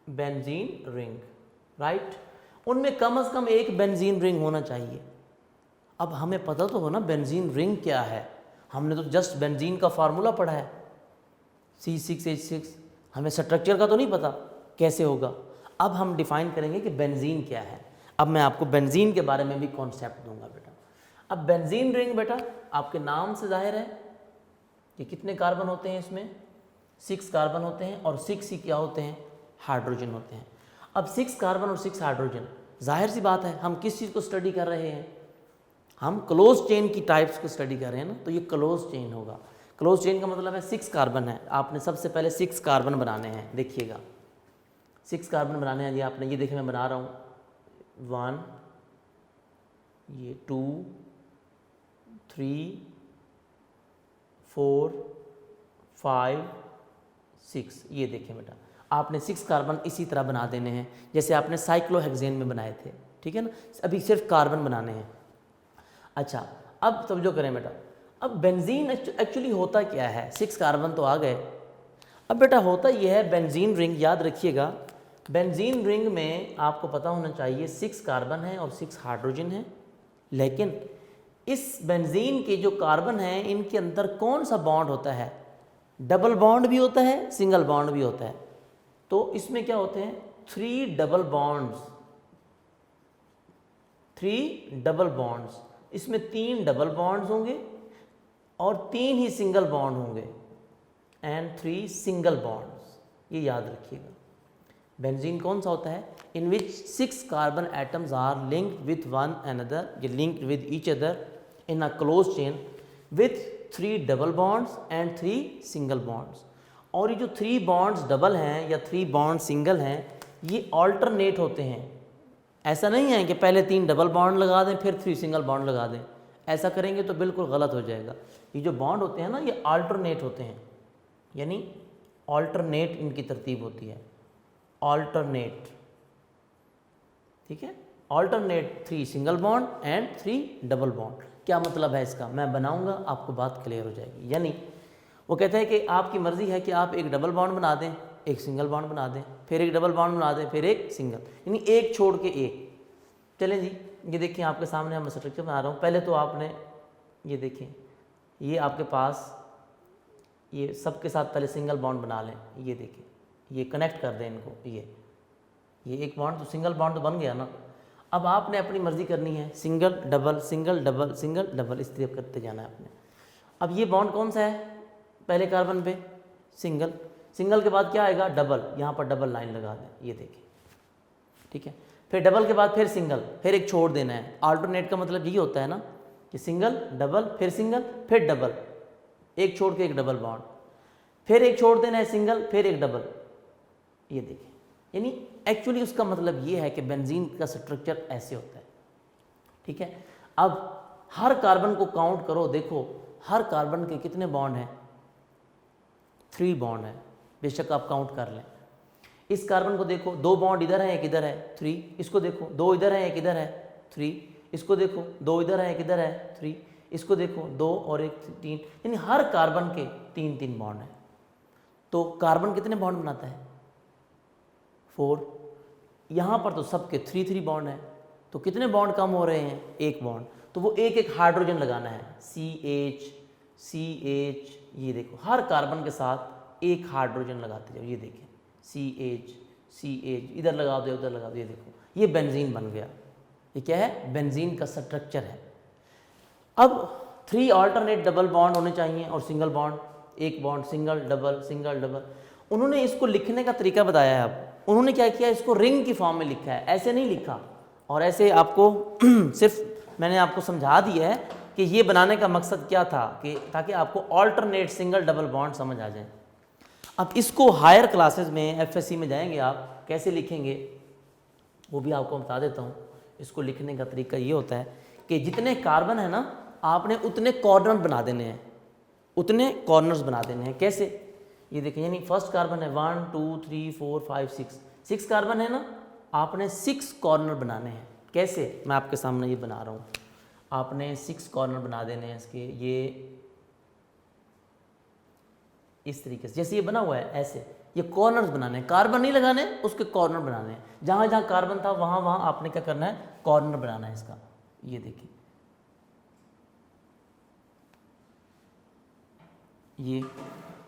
बेंजीन रिंग, राइट। उनमें कम से कम एक बेंजीन रिंग होना चाहिए। अब हमें पता तो हो ना बेंजीन रिंग क्या है, हमने तो जस्ट बेंजीन का फार्मूला पढ़ा है C6H6, हमें स्ट्रक्चर का तो नहीं पता कैसे होगा। अब हम डिफाइन करेंगे कि बेंजीन क्या है। अब मैं आपको बेंजीन के बारे में भी कॉन्सेप्ट दूंगा बेटा। अब बेंजीन रिंग बेटा आपके नाम से जाहिर है कि कितने कार्बन होते हैं इसमें, 6 कार्बन होते हैं और 6 ही क्या होते हैं, हाइड्रोजन होते हैं। अब 6 कार्बन और 6 हाइड्रोजन, जाहिर सी बात है हम किस चीज़ को स्टडी कर रहे हैं, हम क्लोज चेन की टाइप्स को स्टडी कर रहे हैं ना, तो ये क्लोज चेन होगा। क्लोज चेन का मतलब है 6 कार्बन है, आपने सबसे पहले 6 कार्बन बनाने हैं। देखिएगा 6 कार्बन बनाने हैं जी आपने, ये देखिए मैं बना रहा हूँ 1, ये 2, 3, 4, 5, 6, ये देखिए बेटा आपने 6 कार्बन इसी तरह बना देने हैं जैसे आपने साइक्लोहेक्सेन में बनाए थे, ठीक है ना। अभी सिर्फ कार्बन बनाने हैं। अच्छा अब समझो करें बेटा, अब बेंजीन एक्चुअली होता क्या है, 6 कार्बन तो आ गए। अब बेटा होता यह है बेंजीन रिंग, याद रखिएगा बेंजीन रिंग में आपको पता होना चाहिए 6 कार्बन है और 6 हाइड्रोजन है, लेकिन इस बेंजीन के जो कार्बन हैं इनके अंदर कौन सा बॉन्ड होता है, डबल बॉन्ड भी होता है, सिंगल बॉन्ड भी होता है। तो इसमें क्या होते हैं 3 डबल बॉन्ड्स, 3 डबल बॉन्ड्स, इसमें 3 डबल बॉन्ड्स होंगे और 3 ही सिंगल बॉन्ड होंगे एंड 3 सिंगल बॉन्ड्स। ये याद रखिएगा। बेंजीन कौन सा होता है, in which 6 carbon atoms are linked with one another, ये linked with each other in a close chain with 3 double bonds and 3 single bonds. और ये जो 3 बॉन्ड्स डबल हैं या 3 बॉन्ड सिंगल हैं ये ऑल्टरनेट होते हैं। ऐसा नहीं है कि पहले 3 डबल बॉन्ड लगा दें फिर 3 सिंगल बॉन्ड लगा दें, ऐसा करेंगे तो बिल्कुल गलत हो जाएगा। ये जो बॉन्ड होते हैं ना ये अल्टरनेट होते हैं, यानी अल्टरनेट इनकी तरतीब होती है, अल्टरनेट, ठीक है। Alternate 3 single bond and 3 double bond. क्या मतलब है इसका, मैं बनाऊंगा आपको बात क्लियर हो जाएगी। यानी वो कहते हैं कि आपकी मर्ज़ी है कि आप एक डबल बॉन्ड बना दें, एक सिंगल बॉन्ड बना दें, फिर एक डबल बॉन्ड बना दें, फिर एक सिंगल, यानी एक छोड़ के एक। चलें जी, ये देखिए आपके सामने हम स्ट्रक्चर बना रहा हूँ। पहले तो आपने ये देखें, ये आपके पास ये सबके साथ पहले सिंगल बॉन्ड बना लें। ये देखिए ये कनेक्ट कर दें इनको, ये एक बॉन्ड तो सिंगल बॉन्ड तो बन गया ना। अब आपने अपनी मर्ज़ी करनी है, single double single double single double, इस तरह करते जाना है आपने। अब ये बॉन्ड कौन सा है, पहले कार्बन पे सिंगल, सिंगल के बाद क्या आएगा डबल, यहाँ पर डबल लाइन लगा दें, ये देखिए, ठीक है। फिर डबल के बाद फिर सिंगल, फिर एक छोड़ देना है। अल्टरनेट का मतलब यही होता है ना कि सिंगल डबल फिर सिंगल फिर डबल, एक छोड़ के एक डबल बॉन्ड, फिर एक छोड़ देना है सिंगल फिर एक डबल, ये देखिए। यानी एक्चुअली उसका मतलब ये है कि बेंजीन का स्ट्रक्चर ऐसे होता है, ठीक है। अब हर कार्बन को काउंट करो, देखो हर कार्बन के कितने बॉन्ड हैं, 3 बॉन्ड है, बेशक आप काउंट कर लें। इस कार्बन को देखो 2 बॉन्ड इधर है एक इधर है 3, इसको देखो 2 इधर है एक इधर है 3, इसको देखो 2 इधर है एक इधर है 3, इसको देखो 2 और एक 3, यानी हर कार्बन के 3 बॉन्ड है। तो कार्बन कितने बॉन्ड बनाता है 4, यहाँ पर तो सबके 3 बॉन्ड है, तो कितने बॉन्ड कम हो रहे हैं, 1 बॉन्ड। तो वो एक हाइड्रोजन लगाना है, CH CH, ये देखो हर कार्बन के साथ एक हाइड्रोजन लगाते जाओ, ये देखिए CH CH, इधर लगा दो उधर लगा दो, ये देखो ये बेंजीन बन गया। ये क्या है, बेंजीन का स्ट्रक्चर है। अब 3 अल्टरनेट डबल बॉन्ड होने चाहिए और सिंगल बॉन्ड, एक बॉन्ड सिंगल डबल। उन्होंने इसको लिखने का तरीका बताया है। अब उन्होंने क्या किया, इसको रिंग की फॉर्म में लिखा है, ऐसे नहीं लिखा। और ऐसे आपको सिर्फ मैंने आपको समझा दिया है कि ये बनाने का मकसद क्या था, कि ताकि आपको अल्टरनेट सिंगल डबल बॉन्ड समझ आ जाए। अब इसको हायर क्लासेस में FSC में जाएंगे आप, कैसे लिखेंगे वो भी आपको बता देता हूँ। इसको लिखने का तरीका ये होता है कि जितने कार्बन है ना आपने उतने कॉर्नर बना देने हैं, उतने कॉर्नर्स बना देने हैं। कैसे? ये देखिए, यानी फर्स्ट कार्बन है 1 2 3 4 5 6 कार्बन है ना, आपने 6 कॉर्नर बनाने हैं। कैसे? मैं आपके सामने ये बना रहा हूँ। आपने 6 कॉर्नर बना देने हैं इसके, ये इस तरीके से, जैसे ये बना हुआ है ऐसे, ये कॉर्नर्स बनाने हैं, कार्बन नहीं लगाने, उसके कॉर्नर बनाने हैं। जहाँ जहाँ कार्बन था वहाँ वहाँ आपने क्या करना है, कॉर्नर बनाना है इसका। ये देखिए,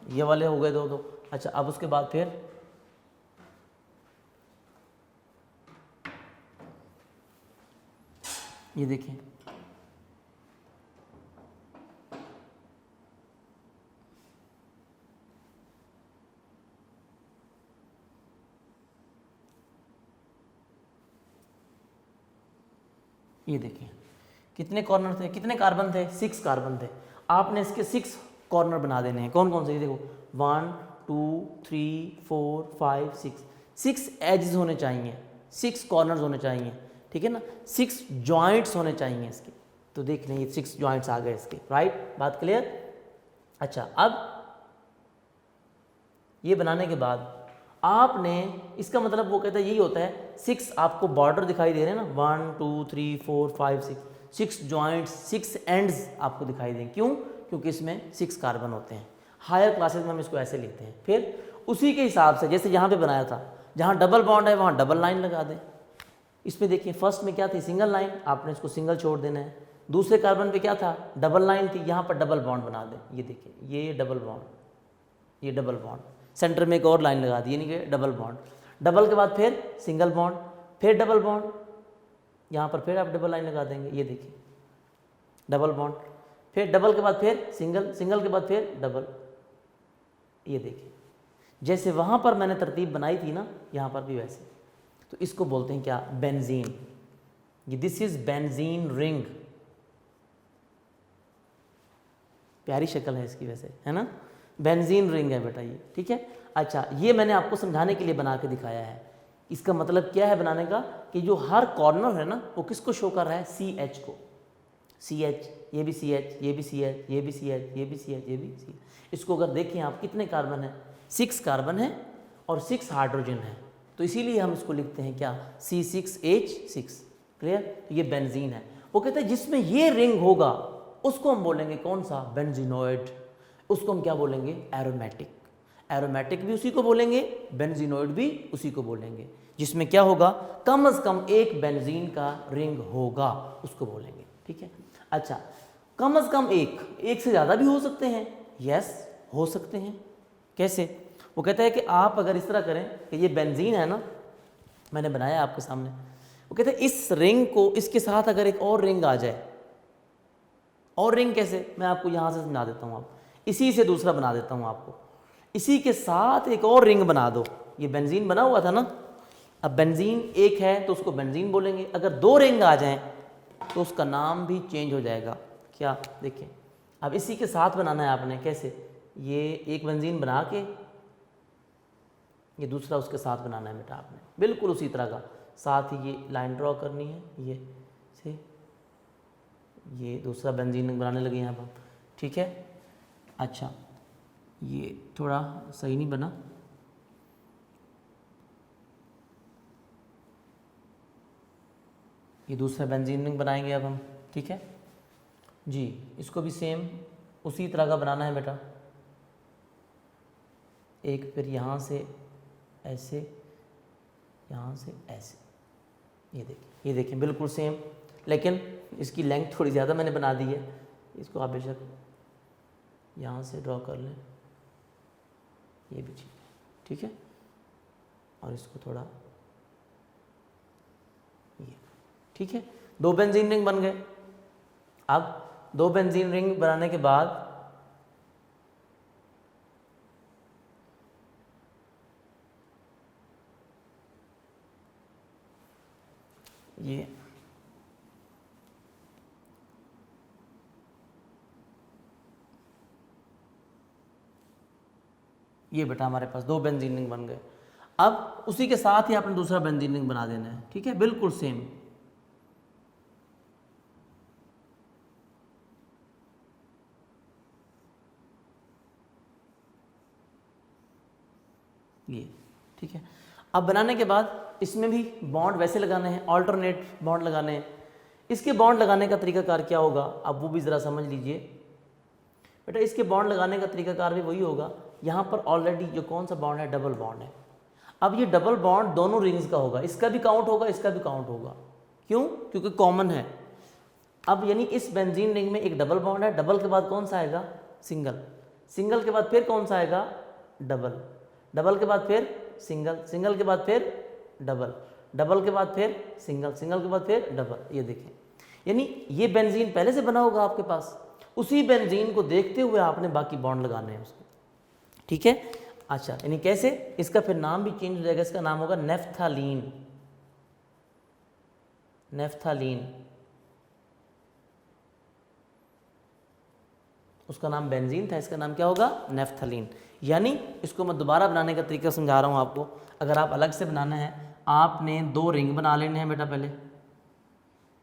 ये वाले हो गए दो। अच्छा, अब उसके बाद फिर ये देखिए, ये देखिए कितने कॉर्नर थे, कितने कार्बन थे, 6 कार्बन थे। आपने इसके 6 कॉर्नर बना देने हैं। कौन कौन से? ये देखो 1 2 3 4 5 6 एजेस होने चाहिए, 6 कॉर्नर्स होने चाहिए, ठीक है ना, 6 जॉइंट्स होने चाहिए इसके। तो देख लें, ये 6 जॉइंट्स आ गए इसके, राइट? बात क्लियर? अच्छा, अब ये बनाने के बाद आपने, इसका मतलब वो कहता है यही होता है, 6 आपको बॉर्डर दिखाई दे रहे हैं ना, 1 2 3 4 5 6 जॉइंट्स, 6 एंड्स आपको दिखाई दें। क्यों? क्योंकि इसमें 6 कार्बन होते हैं। हायर क्लासेस में हम इसको ऐसे लेते हैं। फिर उसी के हिसाब से, जैसे यहाँ पे बनाया था, जहाँ डबल बॉन्ड है वहाँ डबल लाइन लगा दें। इसमें देखिए, फर्स्ट में क्या थी, सिंगल लाइन, आपने इसको सिंगल छोड़ देना है। दूसरे कार्बन पे क्या था, डबल लाइन थी, यहाँ पर डबल बॉन्ड बना दें। ये देखिए, ये डबल बॉन्ड, ये डबल बॉन्ड, सेंटर में एक और लाइन लगा दी, यानी कि डबल बॉन्ड। डबल के बाद फिर सिंगल बॉन्ड, फिर डबल बॉन्ड, यहाँ पर फिर आप डबल लाइन लगा देंगे। ये देखिए, डबल बॉन्ड, फिर डबल के बाद फिर सिंगल, सिंगल के बाद फिर डबल। ये देखिए, जैसे वहाँ पर मैंने तरतीब बनाई थी ना, यहाँ पर भी वैसे। तो इसको बोलते हैं क्या, बेंजीन। ये दिस इज बेंजीन रिंग। प्यारी शक्ल है इसकी वैसे, है ना, बेंजीन रिंग है बेटा ये, ठीक है। अच्छा, ये मैंने आपको समझाने के लिए बना के दिखाया है। इसका मतलब क्या है बनाने का, कि जो हर कॉर्नर है ना, वो किसको शो कर रहा है, CH को। CH, ये भी CH, ये भी CH, ये भी CH, ये भी CH, ये भी CH। इसको अगर देखें आप, कितने कार्बन है, 6 कार्बन है और 6 हाइड्रोजन है। तो इसीलिए हम इसको लिखते हैं क्या, C6H6। क्लियर? तो ये बेंजीन है। वो कहते हैं जिसमें ये रिंग होगा उसको हम बोलेंगे कौन सा, बेंजीनोइड। उसको हम क्या बोलेंगे, एरोमेटिक। एरोमेटिक भी उसी को बोलेंगे, बेंजीनोइड भी उसी को बोलेंगे। जिसमें क्या होगा, कम से कम एक बेंजीन का रिंग होगा, उसको बोलेंगे, ठीक है। अच्छा, कम से कम एक से ज़्यादा भी हो सकते हैं, यस हो सकते हैं। कैसे? वो कहता है कि आप अगर इस तरह करें कि ये बेंजीन है ना, मैंने बनाया आपके सामने। वो कहते हैं इस रिंग को, इसके साथ अगर एक और रिंग आ जाए, और रिंग कैसे, मैं आपको यहाँ से समझा देता हूँ। आप इसी से दूसरा बना देता हूँ आपको। इसी के साथ एक और रिंग बना दो। ये बेंजीन बना हुआ था ना, अब बेंजीन एक है तो उसको बेंजीन बोलेंगे। अगर 2 रिंग आ जाएं तो उसका नाम भी चेंज हो जाएगा। क्या? देखिए, अब इसी के साथ बनाना है आपने। कैसे? ये एक बेंजीन बना के ये दूसरा उसके साथ बनाना है बेटा आपने, बिल्कुल उसी तरह का। साथ ही ये लाइन ड्रॉ करनी है, ये से ये दूसरा बेंजीन बनाने लगे यहाँ पर, ठीक है। अच्छा, ये थोड़ा सही नहीं बना, ये दूसरा बेंजीन रिंग बनाएंगे अब हम, ठीक है जी। इसको भी सेम उसी तरह का बनाना है बेटा। एक फिर यहाँ से ऐसे, यहाँ से ऐसे, ये देखिए बिल्कुल सेम, लेकिन इसकी लेंथ थोड़ी ज़्यादा मैंने बना दी है। इसको आप बेशक यहाँ से ड्रॉ कर लें, ये भी ठीक है। और इसको थोड़ा ये, ठीक है। 2 बेंजीन रिंग बन गए। अब 2 बेंजीन रिंग बनाने के बाद ये बेटा हमारे पास 2 बेंजीन रिंग बन गए। अब उसी के साथ ही आपने दूसरा बेंजीन रिंग बना देना है, ठीक है, बिल्कुल सेम। ये, ठीक है। अब बनाने के बाद इसमें भी बॉन्ड वैसे लगाने हैं, ऑल्टरनेट बॉन्ड लगाने हैं। इसके बॉन्ड लगाने का तरीकाकार क्या होगा, अब वो भी ज़रा समझ लीजिए बेटा। इसके बॉन्ड लगाने का तरीकाकार भी वही होगा। यहाँ पर ऑलरेडी जो कौन सा बॉन्ड है, डबल बॉन्ड है। अब ये डबल बॉन्ड दोनों रिंग्स का होगा, इसका भी काउंट होगा, इसका भी काउंट होगा। क्यों? क्योंकि कॉमन है। अब यानी इस बेंजीन रिंग में एक डबल बॉन्ड है, डबल के बाद कौन सा आएगा, सिंगल, सिंगल के बाद फिर कौन सा आएगा, डबल, डबल के बाद फिर सिंगल, सिंगल के बाद फिर डबल, डबल के बाद फिर सिंगल, सिंगल के बाद फिर डबल। ये देखें, यानी ये बेंजीन पहले से बना होगा आपके पास, उसी बेंजीन को देखते हुए आपने बाकी बॉन्ड लगाने हैं उसको, ठीक है। अच्छा, यानी कैसे, इसका फिर नाम भी चेंज हो जाएगा, इसका नाम होगा नेफ्थालीन, नेफ्थालीन। उसका नाम बेंजीन था, इसका नाम क्या होगा, नेफ्थालीन। यानी इसको मैं दोबारा बनाने का तरीका समझा रहा हूँ आपको। अगर आप अलग से बनाना है, आपने 2 रिंग बना लेने हैं बेटा। पहले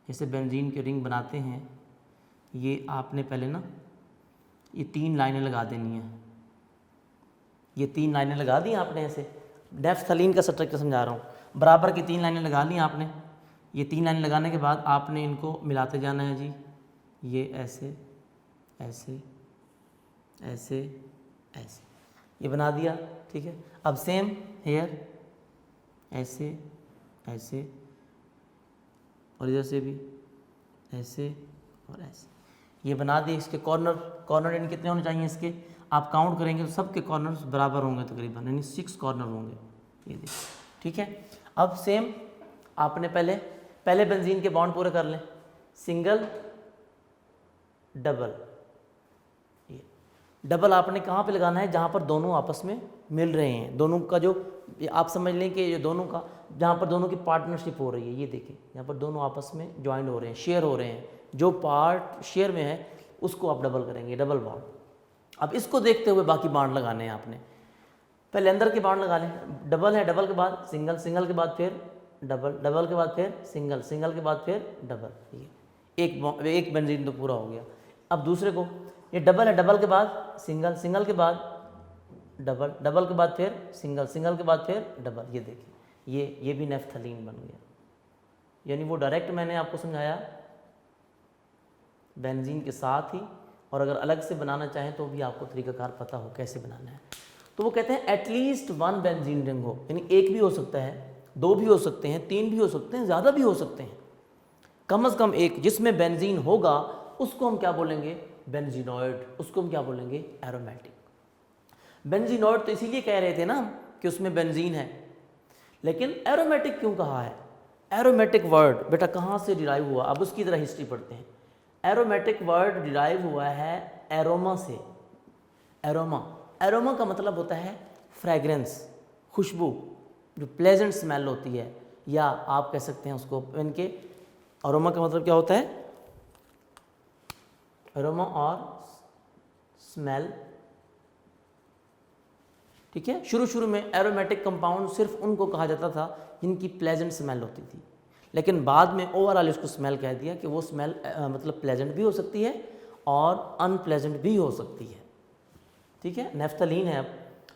जैसे बेंजीन के रिंग बनाते हैं, ये आपने पहले ना ये 3 लाइनें लगा देनी है। ये 3 लाइनें लगा दी आपने ऐसे, नेफ्थालीन का स्ट्रक्चर समझा रहा हूँ। बराबर की 3 लाइनें लगा ली आपने। ये 3 लाइनें लगाने के बाद आपने इनको मिलाते जाना है जी। ये ऐसे ऐसे ऐसे ऐसे, ये बना दिया, ठीक है। अब सेम हेयर, ऐसे ऐसे, और इधर से भी ऐसे और ऐसे, ये बना दिए। इसके कॉर्नर, कॉर्नर यानी कितने होने चाहिए इसके, आप काउंट करेंगे तो सबके कॉर्नर्स बराबर होंगे तकरीबन, यानी 6 कॉर्नर होंगे, ये देखिए, ठीक है। अब सेम आपने पहले बेंजीन के बॉन्ड पूरे कर लें, सिंगल डबल। ये डबल आपने कहाँ पे लगाना है, जहाँ पर दोनों आपस में मिल रहे हैं, दोनों का जो, आप समझ लें कि ये दोनों का, जहाँ पर दोनों की पार्टनरशिप हो रही है, ये देखिए यहाँ पर दोनों आपस में ज्वाइंट हो रहे हैं, शेयर हो रहे हैं, जो पार्ट शेयर में है उसको आप डबल करेंगे, डबल बॉन्ड। अब इसको देखते हुए बाकी बॉन्ड लगाने हैं आपने। पहले अंदर के बॉन्ड लगा लें, डबल है, डबल के बाद सिंगल, सिंगल के बाद फिर डबल, डबल के बाद फिर सिंगल, सिंगल के बाद फिर डबल। ये एक बेंजीन तो पूरा हो गया। अब दूसरे को, ये डबल है, डबल के बाद सिंगल, सिंगल के बाद डबल, डबल के बाद फिर सिंगल, सिंगल के बाद फिर डबल। ये देखिए, ये भी नेफ्थालीन बन गया। यानी वो डायरेक्ट मैंने आपको समझाया बेंजीन के साथ ही, और अगर अलग से बनाना चाहें तो भी आपको तरीकाकार पता हो कैसे बनाना है। तो वो कहते हैं एटलीस्ट 1 बेंजीन रिंग हो, यानी एक भी हो सकता है, 2 भी हो सकते हैं, 3 भी हो सकते हैं, ज़्यादा भी हो सकते हैं, कम से कम एक, जिसमें बेंजीन होगा उसको हम क्या बोलेंगे, बेंजीनॉइड। उसको हम क्या बोलेंगे, एरोमेटिक। बेंजीनॉइड तो इसीलिए कह रहे थे ना कि उसमें बेंजीन है, लेकिन एरोमेटिक क्यों कहा है। एरोमेटिक वर्ड बेटा कहाँ से डिराइव हुआ, अब उसकी तरह हिस्ट्री पढ़ते हैं। एरोमेटिक वर्ड डिराइव हुआ है एरोमा से। एरोमा, एरोमा का मतलब होता है फ्रेग्रेंस, खुशबू, जो प्लेजेंट स्मेल होती है, या आप कह सकते हैं उसको, इनके एरोमा का मतलब क्या होता है, एरोमा और स्मेल, ठीक है। शुरू में एरोमेटिक कंपाउंड सिर्फ उनको कहा जाता था जिनकी प्लेजेंट स्मेल होती थी, लेकिन बाद में ओवरऑल इसको स्मेल कह दिया कि वो स्मेल मतलब प्लेजेंट भी हो सकती है और अनप्लेजेंट भी हो सकती है, ठीक है। नेफ्थालीन है। अब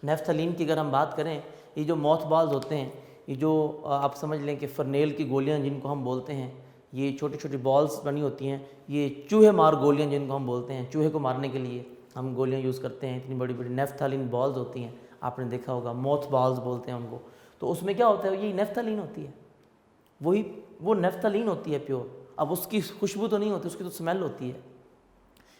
नेफ्थालीन की अगर हम बात करें, ये जो मॉथ बॉल्स होते हैं, ये जो आप समझ लें कि फरनेल की गोलियां जिनको हम बोलते हैं, ये छोटी छोटी बॉल्स बनी होती हैं, ये चूहे मार गोलियां जिनको हम बोलते हैं, चूहे को मारने के लिए हम गोलियां यूज़ करते हैं, इतनी बड़ी बड़ी नेफ्थालीन बॉल्स होती हैं, आपने देखा होगा, मॉथ बॉल्स बोलते हैं उनको। तो उसमें क्या होता है, ये नेफ्थालीन होती है, वो नेफ्थालीन होती है प्योर। अब उसकी खुशबू तो नहीं होती, उसकी तो स्मेल होती है।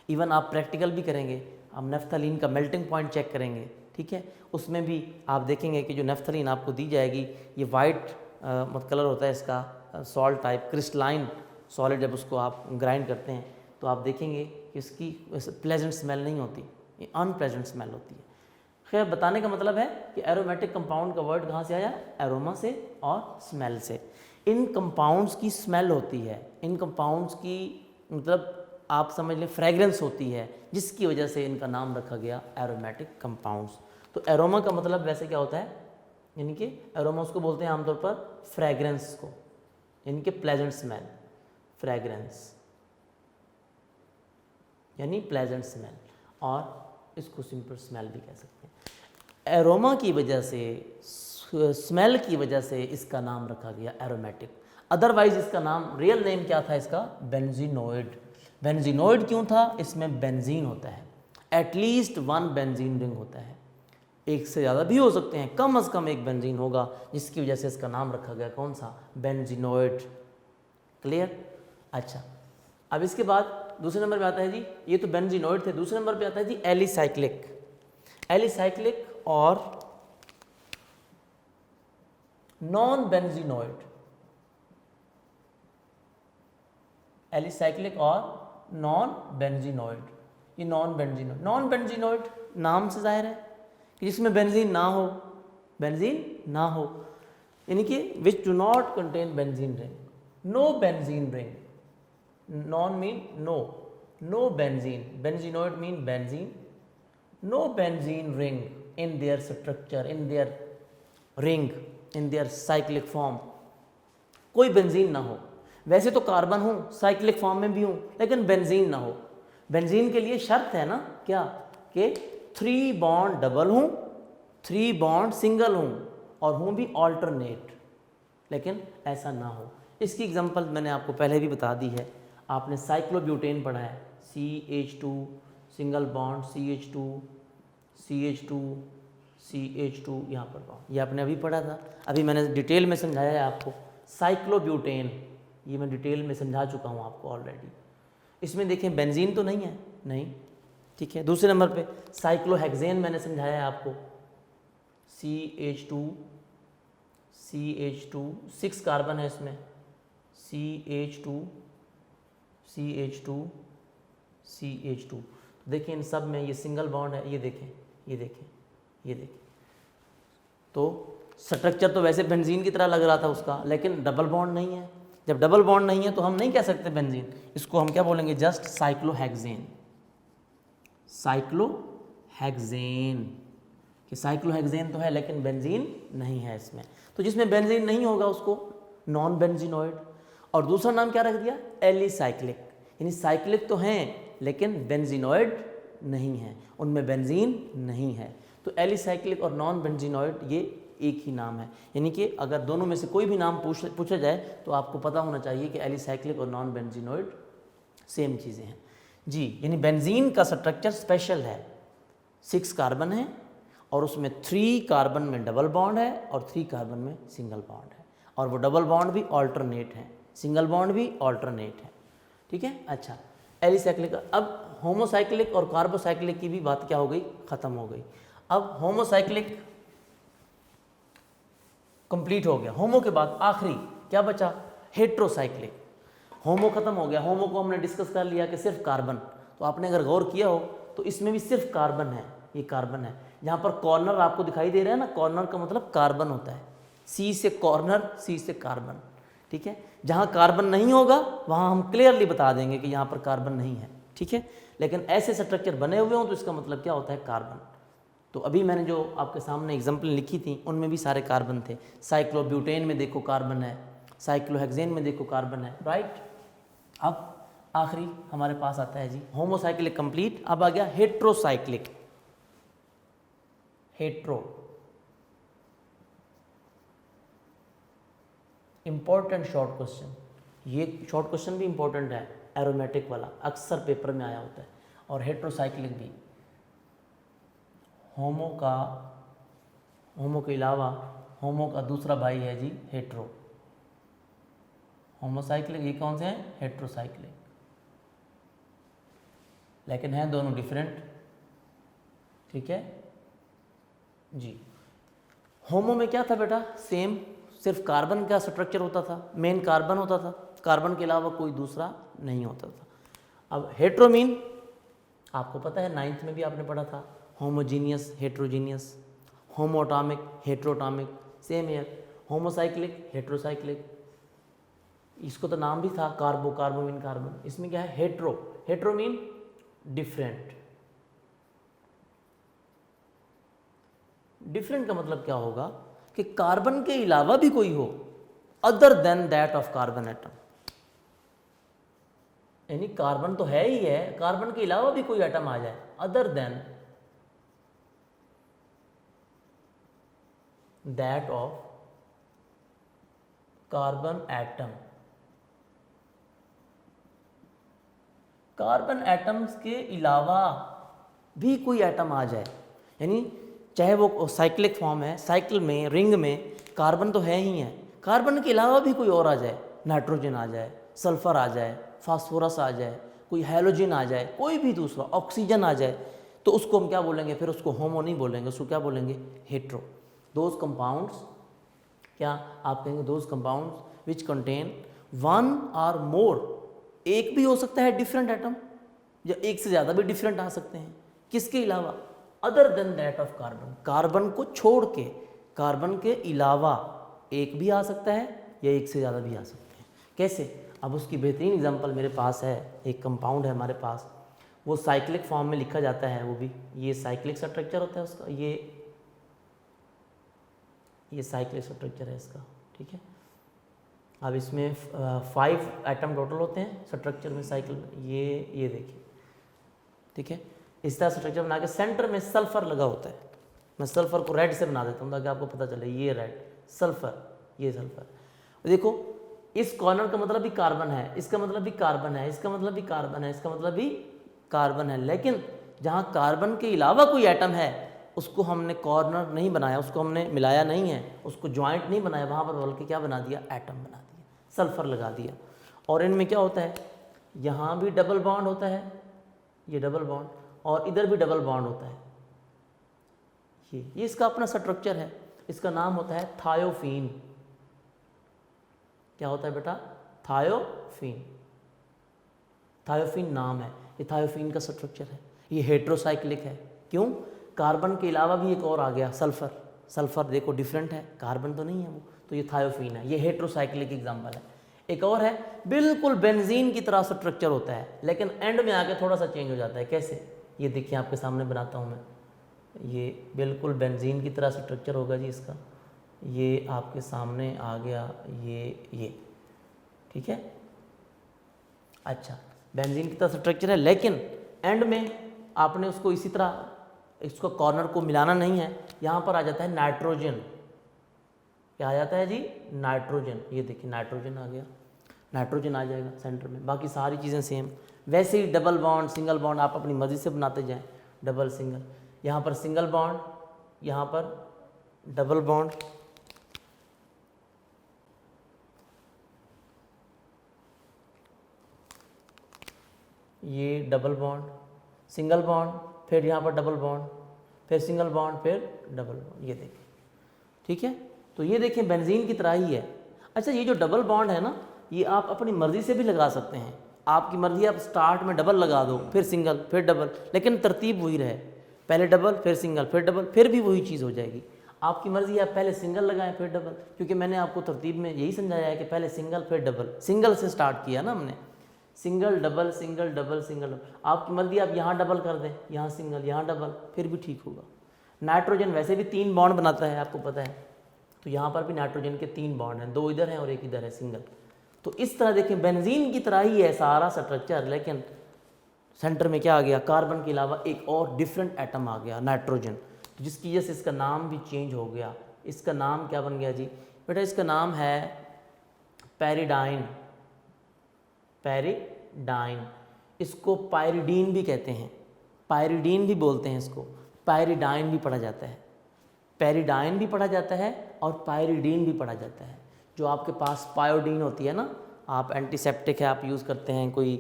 इवन आप प्रैक्टिकल भी करेंगे, हम नेफ्थालीन का मेल्टिंग पॉइंट चेक करेंगे, ठीक है, उसमें भी आप देखेंगे कि जो नेफ्थालीन आपको दी जाएगी, ये वाइट कलर होता है इसका, सॉल्ट टाइप क्रिस्टलाइन सॉलिड। जब उसको आप ग्राइंड करते हैं तो आप देखेंगे कि इसकी प्लेजेंट स्मेल नहीं होती, ये अनप्लेजेंट स्मेल होती है। खैर, बताने का मतलब है कि एरोमेटिक कंपाउंड का वर्ड कहाँ से आया, एरोमा से और स्मेल से। इन कंपाउंड्स की स्मेल होती है, इन कंपाउंड्स की मतलब आप समझ लें फ्रेग्रेंस होती है, जिसकी वजह से इनका नाम रखा गया एरोमेटिक कंपाउंड्स। तो एरोमा का मतलब वैसे क्या होता है, यानी कि एरोमा उसको बोलते हैं आमतौर पर फ्रेग्रेंस को, यानी कि प्लेजेंट स्मेल, फ्रेग्रेंस यानी प्लेजेंट स्मेल, और इसको सिंपल स्मेल भी कह सकते हैं। एरोमा की वजह से, स्मेल की वजह से इसका नाम रखा गया एरोमेटिक। अदरवाइज इसका नाम, रियल नेम क्या था इसका? बेंजीनोइड। बेंजीनोइड क्यों था? इसमें बेंजीन होता है, एटलीस्ट 1 बेंजीन रिंग होता है, एक से ज़्यादा भी हो सकते हैं, कम से कम एक बेंजीन होगा, जिसकी वजह से इसका नाम रखा गया कौन सा? बेंजीनोइड। क्लियर? अच्छा, अब इसके बाद दूसरे नंबर पे आता है जी, ये तो बेंजीनोइड थे, दूसरे नंबर पे आता है जी एलिसाइक्लिक। एलिसाइक्लिक और नॉन बेंजीनोइड। एलिसाइक्लिक और नॉन बेंजीनोइड। ये नॉन बेंजीनोइड, नॉन बेंजीनोइड नाम से जाहिर है कि जिसमें बेंजीन ना हो, बेंजीन ना हो, यानी कि which do not contain benzene ring, no benzene ring. Non mean no, no benzene, benzenoid mean benzene, no benzene ring in their structure, in their ring, in their cyclic form। कोई benzene ना हो। वैसे तो carbon हूँ, cyclic form में भी हूँ, लेकिन बेंजीन ना हो। बेंजीन के लिए शर्त है ना क्या, कि 3 बॉन्ड डबल हूँ, 3 बॉन्ड सिंगल हूँ, और हूँ भी ऑल्टरनेट, लेकिन ऐसा ना हो। इसकी एग्जांपल मैंने आपको पहले भी बता दी है, आपने साइक्लोब्यूटेन पढ़ा है, CH2 सिंगल बॉन्ड, CH2 यहाँ पर पाओ, ये आपने अभी पढ़ा था, अभी मैंने डिटेल में समझाया है आपको। साइक्लोब्यूटेन, ये मैं डिटेल में समझा चुका हूँ आपको ऑलरेडी। इसमें देखें बेंजीन तो नहीं है, नहीं, ठीक है। दूसरे नंबर पे साइक्लोहेक्सेन मैंने समझाया है आपको, CH2 6 कार्बन है इसमें, CH2 देखिए इन सब में ये सिंगल बॉन्ड है, ये देखें, ये देखें, ये देखें। तो स्ट्रक्चर तो वैसे बेंजीन की तरह लग रहा था उसका, लेकिन डबल बॉन्ड नहीं है। जब डबल बॉन्ड नहीं है तो हम नहीं कह सकते बेंजीन, इसको हम क्या बोलेंगे? Just cyclohexane. साइक्लोहेक्सेन, कि साइक्लोहेक्सेन तो है लेकिन बेंजीन नहीं है इसमें। तो जिसमें बेंजीन नहीं होगा उसको नॉन बेंजीनोइड। और दूसरा नाम क्या रख दिया? एलिसाइक्लिक, यानी साइक्लिक तो हैं लेकिन बेंजीनोइड नहीं है, उनमें बेंजीन नहीं है। तो एलिसाइक्लिक और नॉन बेंजीनोइड ये एक ही नाम है, यानी कि अगर दोनों में से कोई भी नाम पूछा जाए तो आपको पता होना चाहिए कि एलिसाइक्लिक और नॉन बेंजीनोइड सेम चीज़ें हैं जी। यानी बेंजीन का स्ट्रक्चर स्पेशल है, 6 कार्बन है और उसमें 3 कार्बन में डबल बॉन्ड है और 3 कार्बन में सिंगल बॉन्ड है, और वो डबल बॉन्ड भी ऑल्टरनेट है, सिंगल बॉन्ड भी ऑल्टरनेट है, ठीक है। अच्छा, एलिसाइक्लिक। अब होमोसाइक्लिक और कार्बोसाइक्लिक की भी बात क्या हो गई? ख़त्म हो गई। अब होमोसाइक्लिक कंप्लीट हो गया, होमो के बाद आखिरी क्या बचा? हेट्रोसाइक्लिक। होमो खत्म हो गया, होमो को हमने डिस्कस कर लिया कि सिर्फ कार्बन, तो आपने अगर गौर किया हो तो इसमें भी सिर्फ कार्बन है, ये कार्बन है। जहाँ पर कॉर्नर आपको दिखाई दे रहा है ना, कॉर्नर का मतलब कार्बन होता है, C से कॉर्नर, C से कार्बन, ठीक है। जहाँ कार्बन नहीं होगा वहाँ हम क्लियरली बता देंगे कि यहाँ पर कार्बन नहीं है, ठीक है। लेकिन ऐसे स्ट्रक्चर बने हुए हों तो इसका मतलब क्या होता है? कार्बन। तो अभी मैंने जो आपके सामने एग्जाम्पल लिखी थी उनमें भी सारे कार्बन थे। साइक्लोब्यूटेन में देखो कार्बन है, साइक्लोहेक्सेन में देखो कार्बन है, राइट। अब आखिरी हमारे पास आता है जी होमोसाइक्लिक कंप्लीट। अब आ गया heterocyclic. Hetero, important short question, ये शॉर्ट क्वेश्चन भी इंपॉर्टेंट है, एरोमेटिक वाला अक्सर पेपर में आया होता है। और हेट्रोसाइक्लिक भी, होमो के अलावा होमो का दूसरा भाई है जी हेट्रो। होमोसाइक्लिक ये कौन से हैं? हेट्रोसाइक्लिक, लेकिन हैं दोनों डिफरेंट, ठीक है जी। होमो में क्या था बेटा? सेम, सिर्फ कार्बन का स्ट्रक्चर होता था, मेन कार्बन होता था, कार्बन के अलावा कोई दूसरा नहीं होता था। अब हेट्रोमीन आपको पता है, 9th में भी आपने पढ़ा था, homogeneous, heterogeneous, homoatomic, heteroatomic, same year. Homocyclic, heterocyclic, इसको तो नाम भी था कार्बो, कार्बोमीन, कार्बन। इसमें क्या है? Hetero. Hetero mean different. Different का मतलब क्या होगा? कि कार्बन के अलावा भी कोई हो, other than that of carbon atom. यानी कार्बन तो है ही है, कार्बन के अलावा भी कोई एटम आ जाए, other than that of carbon atom. Carbon atoms के अलावा भी कोई एटम आ जाए, यानी चाहे वो साइक्लिक फॉर्म है, साइकिल में, रिंग में कार्बन तो है ही है, कार्बन के अलावा भी कोई और आ जाए, नाइट्रोजन आ जाए, सल्फर आ जाए, फास्फोरस आ जाए, कोई हैलोजन आ जाए, कोई भी दूसरा, ऑक्सीजन आ जाए, तो उसको हम क्या बोलेंगे? फिर उसको होमो नहीं बोलेंगे, उसको क्या बोलेंगे? हेट्रो। दोज कंपाउंड्स, क्या आप कहेंगे? Those compounds which contain one और मोर, एक भी हो सकता है डिफरेंट एटम, या एक से ज़्यादा भी डिफरेंट आ सकते हैं, किसके अलावा? Other than that of carbon, carbon को छोड़ के, कार्बन के अलावा एक भी आ सकता है या एक से ज़्यादा भी आ सकते हैं। कैसे? अब उसकी बेहतरीन एग्जांपल मेरे पास है, एक कंपाउंड है हमारे पास, वो साइक्लिक फॉर्म में लिखा जाता है, वो भी ये साइक्लिक स्ट्रक्चर होता है उसका, ये साइक्लिक स्ट्रक्चर है इसका, ठीक है। अब इसमें 5 एटम टोटल होते हैं स्ट्रक्चर में, साइकिल में, ये देखिए, ठीक है। इस तरह स्ट्रक्चर बना के सेंटर में सल्फर लगा होता है। मैं सल्फर को रेड से बना देता हूँ ताकि आपको पता चले, ये रेड सल्फर, ये सल्फर। देखो इस कॉर्नर का मतलब भी कार्बन है, इसका मतलब भी कार्बन है, इसका मतलब भी कार्बन है, इसका मतलब भी कार्बन है, लेकिन जहाँ कार्बन के अलावा कोई एटम है उसको हमने कॉर्नर नहीं बनाया, उसको हमने मिलाया नहीं है, उसको ज्वाइंट नहीं बनाया, वहाँ पर बल्कि क्या बना दिया? एटम बना दिया, सल्फर लगा दिया। और इनमें क्या होता है? यहाँ भी डबल बॉन्ड होता है, ये डबल बॉन्ड, और इधर भी डबल बॉन्ड होता है। ये इसका अपना स्ट्रक्चर है, इसका नाम होता है थायोफीन। क्या होता है बेटा? थायोफीन। थायोफीन नाम है, ये थायोफीन का स्ट्रक्चर है। ये हेट्रोसाइक्लिक है। क्यों? कार्बन के अलावा भी एक और आ गया, सल्फर। सल्फर देखो डिफरेंट है, कार्बन तो नहीं है वो, तो ये थायोफीन है। ये हेट्रोसाइक्लिक एग्जाम्पल है। एक और है, बिल्कुल बेंजीन की तरह स्ट्रक्चर होता है, लेकिन एंड में आके थोड़ा सा चेंज हो जाता है। कैसे? ये देखिए आपके सामने बनाता हूँ मैं, ये बिल्कुल बेंजीन की तरह स्ट्रक्चर होगा जी इसका। ये आपके सामने आ गया, ये ठीक है। अच्छा, बेंजीन की तरह स्ट्रक्चर है, लेकिन एंड में आपने उसको इसी तरह, इसको कॉर्नर को मिलाना नहीं है। यहाँ पर आ जाता है नाइट्रोजन। क्या आ जाता है जी? नाइट्रोजन। ये देखिए नाइट्रोजन आ गया, नाइट्रोजन आ जाएगा सेंटर में। बाकी सारी चीज़ें सेम। वैसे ही डबल बॉन्ड, सिंगल बॉन्ड आप अपनी मर्जी से बनाते जाएं, डबल सिंगल, यहाँ पर सिंगल बॉन्ड, यहाँ पर डबल बॉन्ड, ये डबल बॉन्ड, सिंगल बॉन्ड, फिर यहाँ पर डबल बॉन्ड, फिर सिंगल बॉन्ड, फिर डबल बॉन्ड। ये देखिए, ठीक है। तो ये देखिए बेंजीन की तरह ही है। अच्छा, ये जो डबल बॉन्ड है ना, ये आप अपनी मर्जी से भी लगा सकते हैं। आपकी मर्जी, आप स्टार्ट में डबल लगा दो, फिर सिंगल, फिर डबल, लेकिन तरतीब वही रहे, पहले डबल, फिर सिंगल, फिर डबल, फिर भी वही चीज़ हो जाएगी। आपकी मर्जी, आप पहले सिंगल लगाएं फिर डबल, क्योंकि मैंने आपको तरतीब में यही समझाया है कि पहले सिंगल फिर डबल, सिंगल से स्टार्ट किया ना हमने, single double single double single double. आपकी मर्जी, आप यहाँ डबल कर दें, यहाँ सिंगल, यहाँ डबल, फिर भी ठीक होगा। नाइट्रोजन वैसे भी 3 बॉन्ड बनाता है, आपको पता है, तो यहाँ पर भी नाइट्रोजन के 3 बॉन्ड हैं, 2 इधर हैं और 1 इधर है, सिंगल। तो इस तरह देखें, बेंजीन की तरह ही है सारा स्ट्रक्चर, लेकिन सेंटर में क्या आ गया? कार्बन के अलावा एक और डिफरेंट एटम आ गया, नाइट्रोजन, तो जिसकी वजह से इसका नाम भी चेंज हो गया। इसका नाम क्या बन गया जी बेटा? इसका नाम है पैरिडाइन। पैरिडाइन, इसको पायरिडीन भी कहते हैं, पायरिडीन भी बोलते हैं इसको, पायरिडाइन भी पढ़ा जाता है, पैरिडाइन भी पढ़ा जाता है और पायरिडीन भी पढ़ा जाता है। जो आपके पास पायोडीन होती है ना, आप एंटीसेप्टिक है, आप यूज़ करते हैं, कोई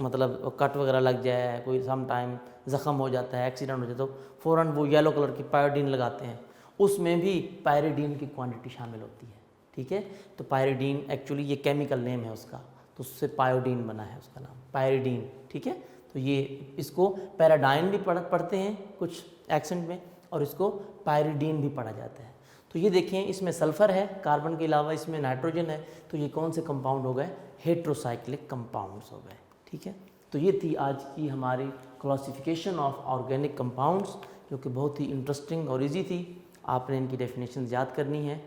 मतलब कट वगैरह लग जाए, कोई सम टाइम ज़ख़म हो जाता है, एक्सीडेंट हो जाए, तो फ़ौरन वो येलो कलर की पायोडीन लगाते हैं, उसमें भी पायरिडीन की क्वांटिटी शामिल होती है, ठीक है। तो पायरिडीन एक्चुअली ये केमिकल नेम है उसका, तो उससे पायोडीन बना है उसका नाम, पायरिडीन, ठीक है। तो ये इसको पैराडाइन भी पढ़ते हैं कुछ एक्सेंट में, और इसको पायरिडीन भी पढ़ा जाता है। तो ये देखें, इसमें सल्फ़र है, कार्बन के अलावा इसमें नाइट्रोजन है, तो ये कौन से कंपाउंड हो गए? हेट्रोसाइक्लिक कंपाउंड्स हो गए, ठीक है। तो ये थी आज की हमारी क्लासिफिकेशन ऑफ ऑर्गेनिक कंपाउंड्स, जो कि बहुत ही इंटरेस्टिंग और इजी थी। आपने इनकी डेफिनेशन याद करनी है,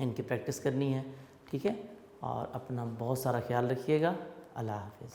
इनकी प्रैक्टिस करनी है, ठीक है। और अपना बहुत सारा ख्याल रखिएगा। अल्लाह हाफ़िज़।